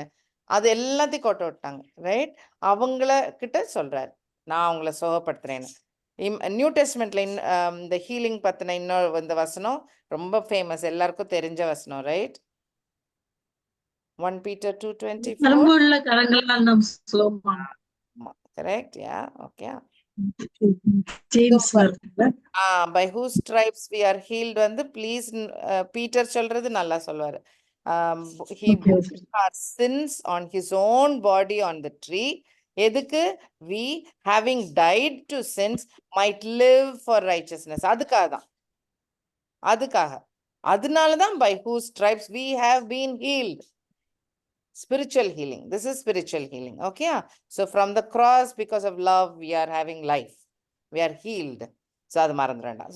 அது எல்லாத்தையும் கொட்ட விட்டாங்க. ரைட்? அவங்கள கிட்ட சொல்றாரு, நான் அவங்கள சுகப்படுத்துறேன்னு. நியூ டெஸ்ட்மெண்ட்ல இந்த ஹீலிங் பத்தின இன்னொரு இந்த வசனம் ரொம்ப ஃபேமஸ், எல்லாருக்கும் தெரிஞ்ச வசனம். ரைட்? 1 Peter 2:24. அன்புள்ள கரங்களால் நாம் சுகமானோம். Correct, yeah, okay. ஜேம்ஸ் வருதுல. By whose stripes we are healed வந்து ப்ளீஸ் பீட்டர் சொல்றது நல்லா சொல்வாரு. He bore our sins on his own body on the tree. எதுக்கு? We having died to sins might live for righteousness. அதுக்காக அதனாலதான் by whose stripes we have been healed. Spiritual healing. This is spiritual healing. Okay. So from the cross, because of love, we are having life. We are healed. So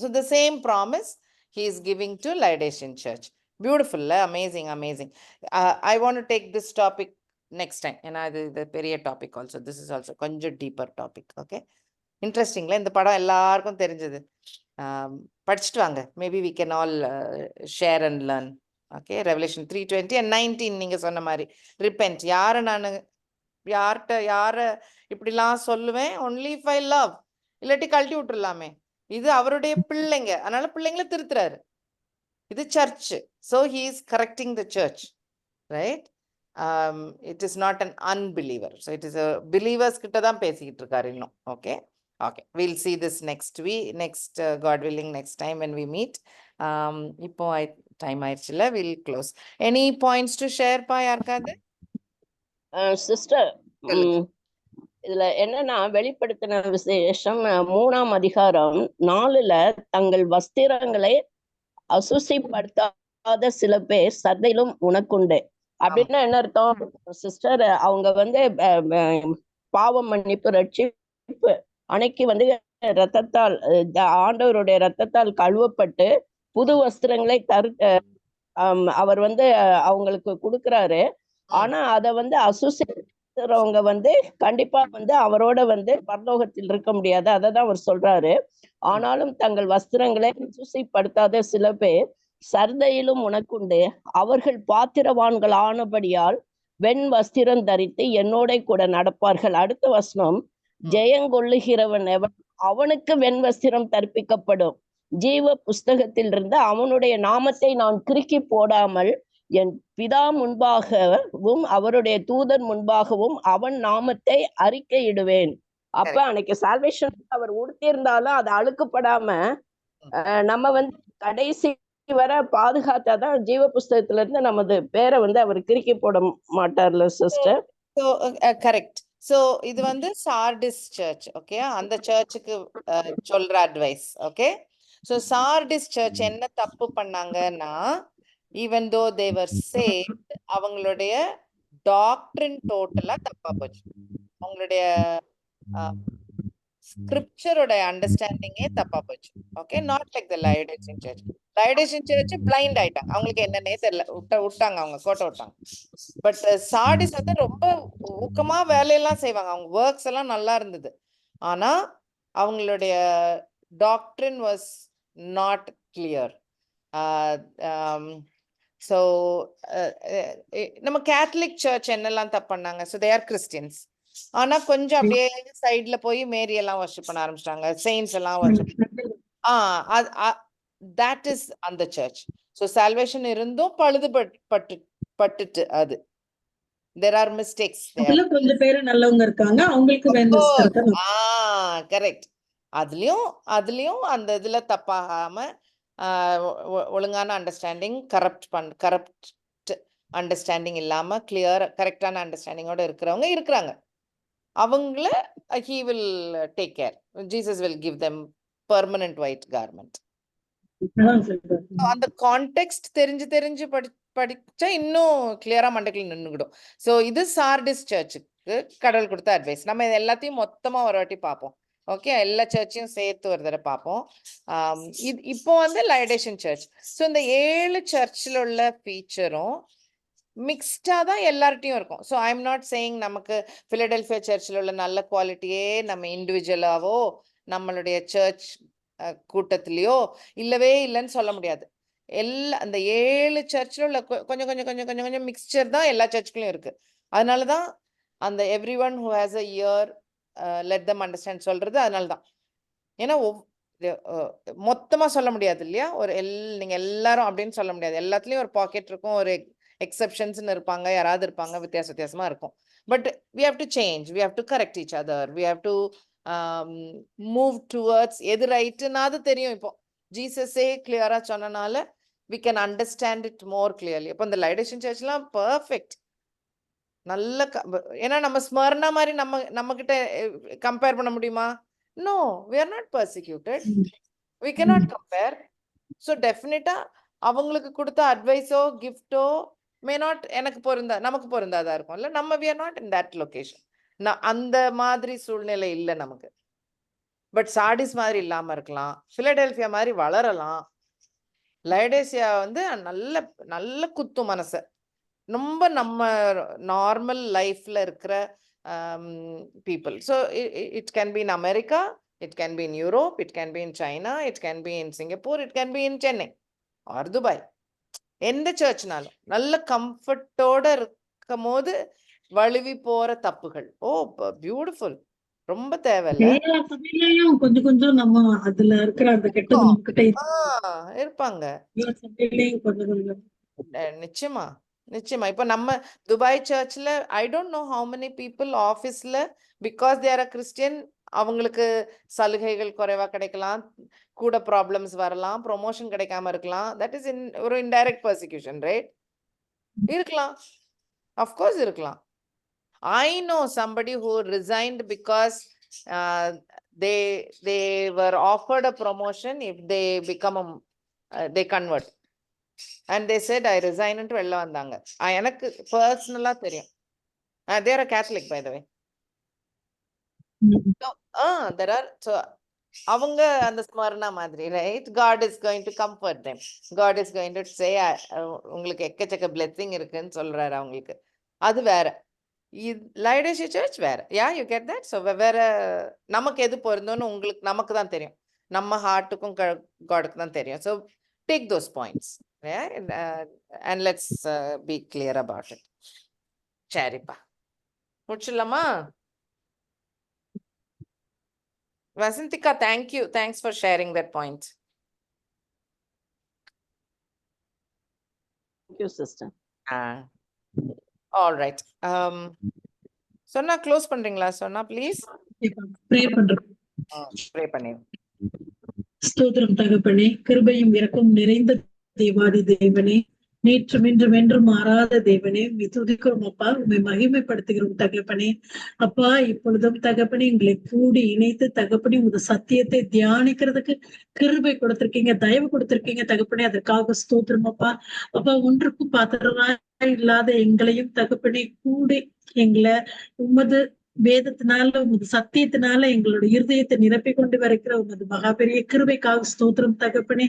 so the same promise he is giving to Laodicean church. Beautiful. Amazing. Amazing. I want to take this topic next time. And the period topic also. This is also a deeper topic. Okay. Interesting. இந்த படம் எல்லாருக்கும் தெரிஞ்சது. படிச்சுட்டு வாங்க. Maybe we can all share and learn. Okay, Revelation 3:20 and 19 நீங்க சொன்ன மாதிரி repent. யார இப்படிலாம் சொல்லுவேன்? only if I love. இல்லாட்டி கழட்டி விட்டுறலாமே. இது அவருடைய பிள்ளைங்க, அதனால பிள்ளைங்களை திருத்துறாரு. இது search. So he is correcting the church, right? It is not an unbeliever. So it is a believers கிட்ட தான் பேசிக்கிட்டு இருக்காரு இன்னும். Okay, we'll see this next God willing next time when we meet. இப்போ டைம் ஆயிடுச்சுல, we'll close. Any points to share பா யாருக்காவது? Sister, இதுல என்னன்னா வெளிப்படுத்தின விசேஷம் 3ஆம் அதிகாரம் 4ல தங்கள் வஸ்திரங்களை அசுசிப்படுத்தாத சில பேர் சதையிலும் உனக்குண்டு. அப்படின்னா என்ன அர்த்தம் சிஸ்டர்? அவங்க பாவ மன்னிப்பு ரட்சிப்பு அன்னைக்கு ரத்தத்தால் ஆண்டவருடைய ரத்தத்தால் கழுவப்பட்டு புது வஸ்திரங்களை அவர் அவங்களுக்கு கொடுக்கிறாரு. ஆனா அத அசுசிக்கிறவங்க கண்டிப்பா அவரோட பரலோகத்தில் இருக்க முடியாது. அததான் அவர் சொல்றாரு. ஆனாலும் தங்கள் வஸ்திரங்களை அசுசிப்படுத்தாத சில பேர் சர்தையிலும் உனக்குண்டு. அவர்கள் பாத்திரவான்கள் ஆனபடியால் வெண் வஸ்திரம் தரித்து என்னோட கூட நடப்பார்கள். அடுத்த வசனம், ஜெயங்கொள்ளுகிறவன் எவன் அவனுக்கு வெண் வஸ்திரம் தரிப்பிக்கப்படும். ஜீவ புஸ்தகத்திலிருந்து அவனுடைய நாமத்தை நான் கிறுக்கி போடாமல் என் பிதா முன்பாகவும் அவருடைய தூதன் முன்பாகவும் அவன் நாமத்தை அறிக்கையிடுவேன். அப்ப அன்னைக்கு சால்வேஷன் அவர் உடுத்திருந்தாலும் அது அழுக்கப்படாம நம்ம வந்து கடைசி வர பாதுகாத்தாதான் ஜீவ புஸ்தகத்துல இருந்து நமது பேரை வந்து அவர் கிறுக்கி போட மாட்டார்ல சிஸ்டர். So correct. ஸோ இது வந்து சார்டிஸ் சர்ச், ஓகே, அந்த சர்ச்சுக்கு சொல்ற advice. Okay, so Sardis search என்ன தப்பு பண்ணாங்கன்னா, ஈவன் தோ தேவர் சேவ்ட், அவங்களுடைய டாக்டரின் டோட்டலா தப்பா போச்சு. அவங்களுடைய ஸ்கிரிப்சரோட அண்டர்ஸ்டாண்டிங்கே தப்பா போச்சு. Okay, not like the Laodicean church. Laodicean church blind ஆயிட்டாங்க, அவங்களுக்கு என்னன்னே தெரியல, விட்டாங்க, அவங்க கோட்டை விட்டாங்க. பட் சார்டிஸ் வந்து ரொம்ப ஊக்கமா வேலையெல்லாம் செய்வாங்க, அவங்க ஒர்க்ஸ் எல்லாம் நல்லா இருந்தது. ஆனா அவங்களுடைய டாக்டரின் வாஸ் நாட் கிளியர். ஸோ நம்ம கேத்தலிக் சர்ச் என்னெல்லாம் தப்பு பண்ணாங்க? ஸோ தே ஆர் கிறிஸ்டியன்ஸ், ஆனா கொஞ்சம் அப்படியே சைட்ல போய் மேரி எல்லாம் வர்ஷிப் பண்ண ஆரம்பிச்சிட்டாங்க, செயின்ஸ் எல்லாம் வர்ஷிப். தட் இஸ் அந்த சர்ச். ஸோ சால்வேஷன் இருந்தும் பட்டுட்டு அது there are mistakes there. அதுல கொஞ்சம் பேரு நல்லவங்க இருக்காங்க, அவங்களுக்கு வேணும். கரெக்ட். அதுலயும் அந்த இதுல தப்பாகாம ஒழுங்கான அண்டர்ஸ்டாண்டிங், கரப்ட் அண்டர்ஸ்டாண்டிங் இல்லாம கிளியர் கரெக்டான அண்டர்ஸ்டாண்டிங்கோட இருக்கிறாங்க. அவங்கள he will take care. Jesus will give them permanent white garment. அந்த கான்டெக்ஸ்ட் தெரிஞ்சு படிச்சா இன்னும் கிளியரா மண்டைக்குள்ள நின்னுக்கிடும். ஸோ இது சார்டிஸ் சர்ச்சுக்கு கடவுள் கொடுத்த அட்வைஸ். நம்ம இது எல்லாத்தையும் மொத்தமா ஒரு வாட்டி பார்ப்போம். ஓகே, எல்லா சர்ச்சையும் சேர்த்து ஒரு தடவை பார்ப்போம். இப்போ வந்து லயோடைசியன் சர்ச். ஸோ இந்த 7 சர்ச்சில் உள்ள ஃபீச்சரும் மிக்ஸ்டா தான் எல்லார்ட்டையும் இருக்கும். So I am not saying நமக்கு பிலடெல்பியா சர்ச்சில் உள்ள நல்ல குவாலிட்டியே நம்ம இண்டிவிஜுவலாவோ நம்மளுடைய சர்ச் கூட்டத்திலயோ இல்லவே இல்லைன்னு சொல்ல முடியாது. அந்த 7 சர்ச்சில் உள்ள கொஞ்சம் மிக்சர் தான் எல்லா சர்ச்சுக்குள்ளயும் இருக்கு. அதனாலதான் அந்த every one who has a year let them understand சொல்றது. அதனாலதான், ஏன்னா மொத்தமா சொல்ல முடியாது இல்லையா, நீங்க எல்லாரும் அப்படின்னு சொல்ல முடியாது. எல்லாத்துலயும் ஒரு பாக்கெட் இருக்கும், ஒரு எக்ஸெப்ஷன்ஸ்னு இருப்பாங்க, யாராவது இருப்பாங்க, வித்தியாசமா இருக்கும். But we have to change, we have to correct each other, we have to move towards எது ரைட்டுனாது தெரியும். இப்போ ஜீசஸே கிளியரா சொன்னனால we can understand it more clearly. இப்போ இந்த லயோடைசியன் சர்ச்லாம் பர்ஃபெக்ட், நல்ல ஏன்னா நம்ம ஸ்மர்னா மாதிரி நம்ம கிட்ட கம்பேர் பண்ண முடியுமா? No, we are not persecuted, we cannot compare. So definitely அவங்களுக்கு கொடுத்த அட்வைஸோ கிஃப்டோ மே நாட் நமக்கு பொருந்தாதா இருக்கும்ல. நம்ம we are not in that location. அந்த மாதிரி சூழ்நிலை இல்லை நமக்கு. பட் சார்டிஸ் மாதிரி இல்லாம இருக்கலாம், பிலடெல்பியா மாதிரி வளரலாம். லயோடைசியா வந்து நல்ல குத்து மனசு, ரொம்ப நம்ம நார்மல் லைஃப்ல இருக்கிற people. So it can be in America, it can be in Europe, it can be in China, it can be in Singapore, it can be in Chennai or Dubai. எந்த சர்ச்னாலும் நல்ல கம்ஃபர்ட்டோட இருக்கும் போது வழுவி போற தப்புகள், பியூட்டிஃபுல், ரொம்ப தேவையில்ல. கொஞ்சம் நம்ம அதுல இருக்கிற அந்த கெட்டது நம்மகிட்ட இருப்பாங்க. நிச்சயமா. இப்ப நம்ம துபாய் சர்ச்ல I don't know how many people ஆபீஸ்ல because they are a Christian அவங்களுக்கு சலுகைகள் குறைவா கிடைக்கலாம், கூட ப்ராப்ளம்ஸ் வரலாம், ப்ரொமோஷன் கிடைக்காம இருக்கலாம். தட் இஸ் ஒரு இன்டைரக்ட் பர்சிக்யூஷன், ரைட்? இருக்கலாம், அஃப்கோர்ஸ் இருக்கலாம். I know somebody who resigned because they were offered a promotion if they become they convert, and they said I resign ன்னு வெளில வந்தாங்க. எனக்கு பர்சனலா தெரியும். they are a Catholic by the way. So there are, so அவங்க அந்த ஸ்மரணா மாதிரி, right? God is going to comfort them, God is going to say உங்களுக்கு எக்கச்சக்க blessing இருக்குன்னு சொல்றாரு அவங்களுக்கு. அது வேற. லயோடைசியா சர்ச் வேற. You get that? ஸோ வேற நமக்கு எது பொருந்தோன்னு நமக்கு தான் தெரியும், நம்ம ஹார்ட்டுக்கும் காடுக்கு தான் தெரியும். So take those points. Yeah, and let's be clear about it. சரிப்பா, முடிச்சிடலாமா? Vasantika, thank you. Thanks for sharing that point. Thank you, sister. All right. சொன்னா க்ளோஸ் பண்றீங்களா? சொன்னா ப்ளீஸ் ப்ரே பண்றோம். ப்ரே பண்ணி. ஸ்தோத்திரம் தகப்பனே, கிருபையும் இரக்கம் நிறைந்த தேவாதி தேவனே, நேற்றும் இன்றும் என்றும் மாறாத தேவனே, உம்மை துதிக்கிறோம் அப்பா, உம்மை மகிமைப்படுத்துகிறோம் தகப்பனே. அப்பா, இப்பொழுதும் தகப்பனே எங்களை கூடி இணைத்து தகப்பனே உங்க சத்தியத்தை தியானிக்கிறதுக்கு கிருபை கொடுத்திருக்கீங்க, தயவு கொடுத்திருக்கீங்க தகப்பனே. அதற்காக ஸ்தோத்திரம் அப்பா. அப்பா, ஒன்றுக்கும் பாத்திரமா இல்லாத எங்களையும் தகப்பனே கூடி எங்களை உமது வேதத்தினால உமது சத்தியத்தினால எங்களோட இருதயத்தை நிரப்பி கொண்டு வரைக்கிற உமது மகா பெரிய கிருபைக்காக ஸ்தோத்திரம் தகப்பனே.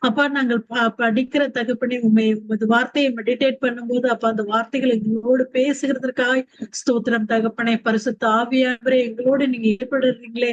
அப்பா, நாங்கள் படிக்கிற தகப்பனே உமது வார்த்தையை மெடிடேட் பண்ணும்போது அப்பா அந்த வார்த்தைகள் எங்களோடு பேசுகிறதற்காக ஸ்தோத்திரம் தகப்பனே. பரிசுத்த ஆவியானவரே, எங்களோடு நீங்க ஏற்படுறீங்களே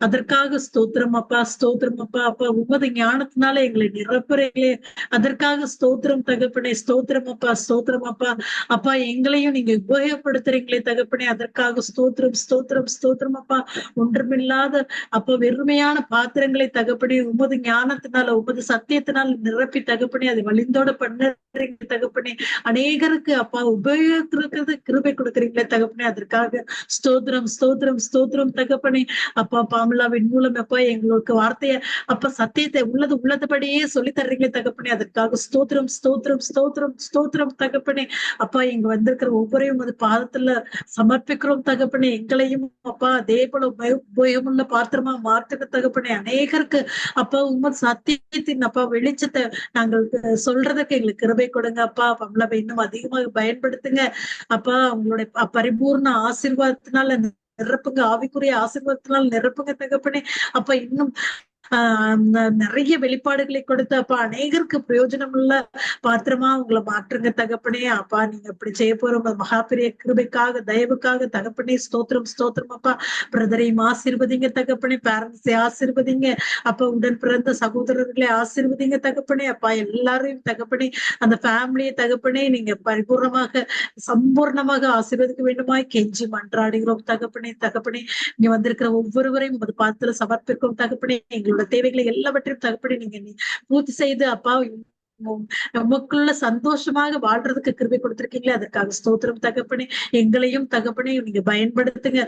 அதற்காக ஸ்தோத்திரம் அப்பா, ஸ்தோத்திரம் அப்பா. அப்பா, உமது ஞானத்தினால எங்களை நிரப்புறீங்களே அதற்காக ஸ்தோத்திரம் தகப்பனே, ஸ்தோத்திரம் அப்பா, ஸ்தோத்திரம் அப்பா. அப்பா, எங்களையும் நீங்க உபயோகப்படுத்துறீங்களே தகப்பனே அதற்காக ஸ்தோத்திரம் ஸ்தோத்திரம் ஸ்தோத்திரம் அப்பா. ஒன்றுமில்லாத அப்ப வெறுமையான பாத்திரங்களை தகப்பனே உமது ஞானத்தினால உமது சத்தியத்தினால் நிரப்பி தகப்பனே அதை வழிந்தோட பண்ணுறீங்க தகப்பனே. அநேகருக்கு அப்பா உபயோகிக்கிறது கிருபை கொடுக்குறீங்களே தகப்பனே அதற்காக ஸ்தோத்திரம் ஸ்தோத்திரம் ஸ்தோத்திரம் தகப்பனே. அப்பா, பாமலாவின் மூலம் அப்பா எங்களுக்கு வார்த்தைய அப்ப சத்தியத்தை உள்ளதுபடியே சொல்லி தர்றீங்களே தகப்பனே அதற்காக ஸ்தோத்திரம் ஸ்தோத்திரம் ஸ்தோத்திரம் ஸ்தோத்திரம் தகப்பனே. அப்பா, இங்க வந்திருக்கிற ஒவ்வொரையும் அது பாதத்துல சமர்ப்பிக்கிறோம் தகப்பனே. எங்களையும் அப்பா அதே போல உபயோகமுள்ள பாத்திரமா மாற்றுக தகப்பனே. அநேகருக்கு அப்பா உமது சத்தியத்தின் அப்பா வெளிச்சத்தை நாங்கள் சொல்றதுக்கு எங்களுக்கு கிருபை கொடுங்க அப்பா. பம்லவை இன்னும் அதிகமாக பயன்படுத்துங்க அப்பா. அவங்களுடைய பரிபூர்ண ஆசீர்வாதத்தினால நிரப்புங்க, ஆவிக்குரிய ஆசீர்வாதத்தினால் நிரப்புங்க தகப்பனே. அப்ப இன்னும் நிறைய வெளிப்பாடுகளை கொடுத்து அப்பா அநேகருக்கு பிரயோஜனம் உள்ள பாத்திரமா உங்களை மாற்றுங்க தகப்பனே. அப்பா, நீங்க அப்படி செய்ய போற மகாபெரிய கிருபைக்காக தயவுக்காக தகப்பனே ஸ்தோத்திரம் ஸ்தோத்திரம் அப்பா. பிரதரையும் ஆசீர்வதிங்க தகப்பனே, பேரண்ட்ஸை ஆசீர்வதிங்க அப்பா, உடன் பிறந்த சகோதரர்களை ஆசீர்வதிங்க தகப்பனே. அப்பா, எல்லாரையும் தகப்பனே அந்த ஃபேமிலியை தகப்பனே நீங்க பரிபூர்ணமாக சம்பூர்ணமாக ஆசீர்வதிக்க வேண்டுமாய் கெஞ்சி மன்றாடுகிறோம் தகப்பனே. தகப்பனே, இங்க வந்திருக்கிற ஒவ்வொருவரையும் உமது பாதத்துல சமர்ப்பிக்கிறோம் தகப்பனே. எங்களோட தேவைகளை எல்லாவற்றையும் தகப்பனே நீங்க பூர்த்தி செய்து அப்பா நமக்குள்ள சந்தோஷமாக வாழ்றதுக்கு கிருபை கொடுத்திருக்கீங்களே அதற்காக ஸ்தோத்திரம் தகப்பனே. எங்களையும் தகப்பனே நீங்க பயன்படுத்துங்க,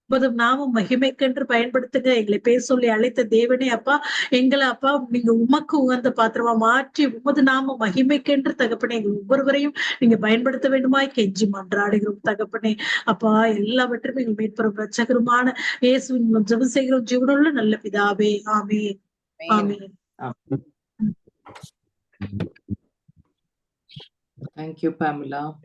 உமது நாமம் மகிமைக்கென்று பயன்படுத்துங்க. எங்களை பேர் சொல்லி அழைத்த தேவனே அப்பா, எங்களை அப்பா நீங்க உமக்கு உகந்த பாத்திரமா மாற்றி உமது நாமம் மகிமைக்கென்று தகப்பனே எங்கள் ஒவ்வொருவரையும் நீங்க பயன்படுத்த வேண்டுமாய் கெஞ்சி மன்றாடுகிறோம் தகப்பனே. அப்பா, எல்லாவற்றையும் எங்கள் மீட்பெறும் ரட்சகருமான இயேசுவின் மூலம் ஜெபம் செய்கிறோம் ஜீவனுள்ள நல்ல பிதாவே. ஆமென் ஆமென். Thank you, Pamela.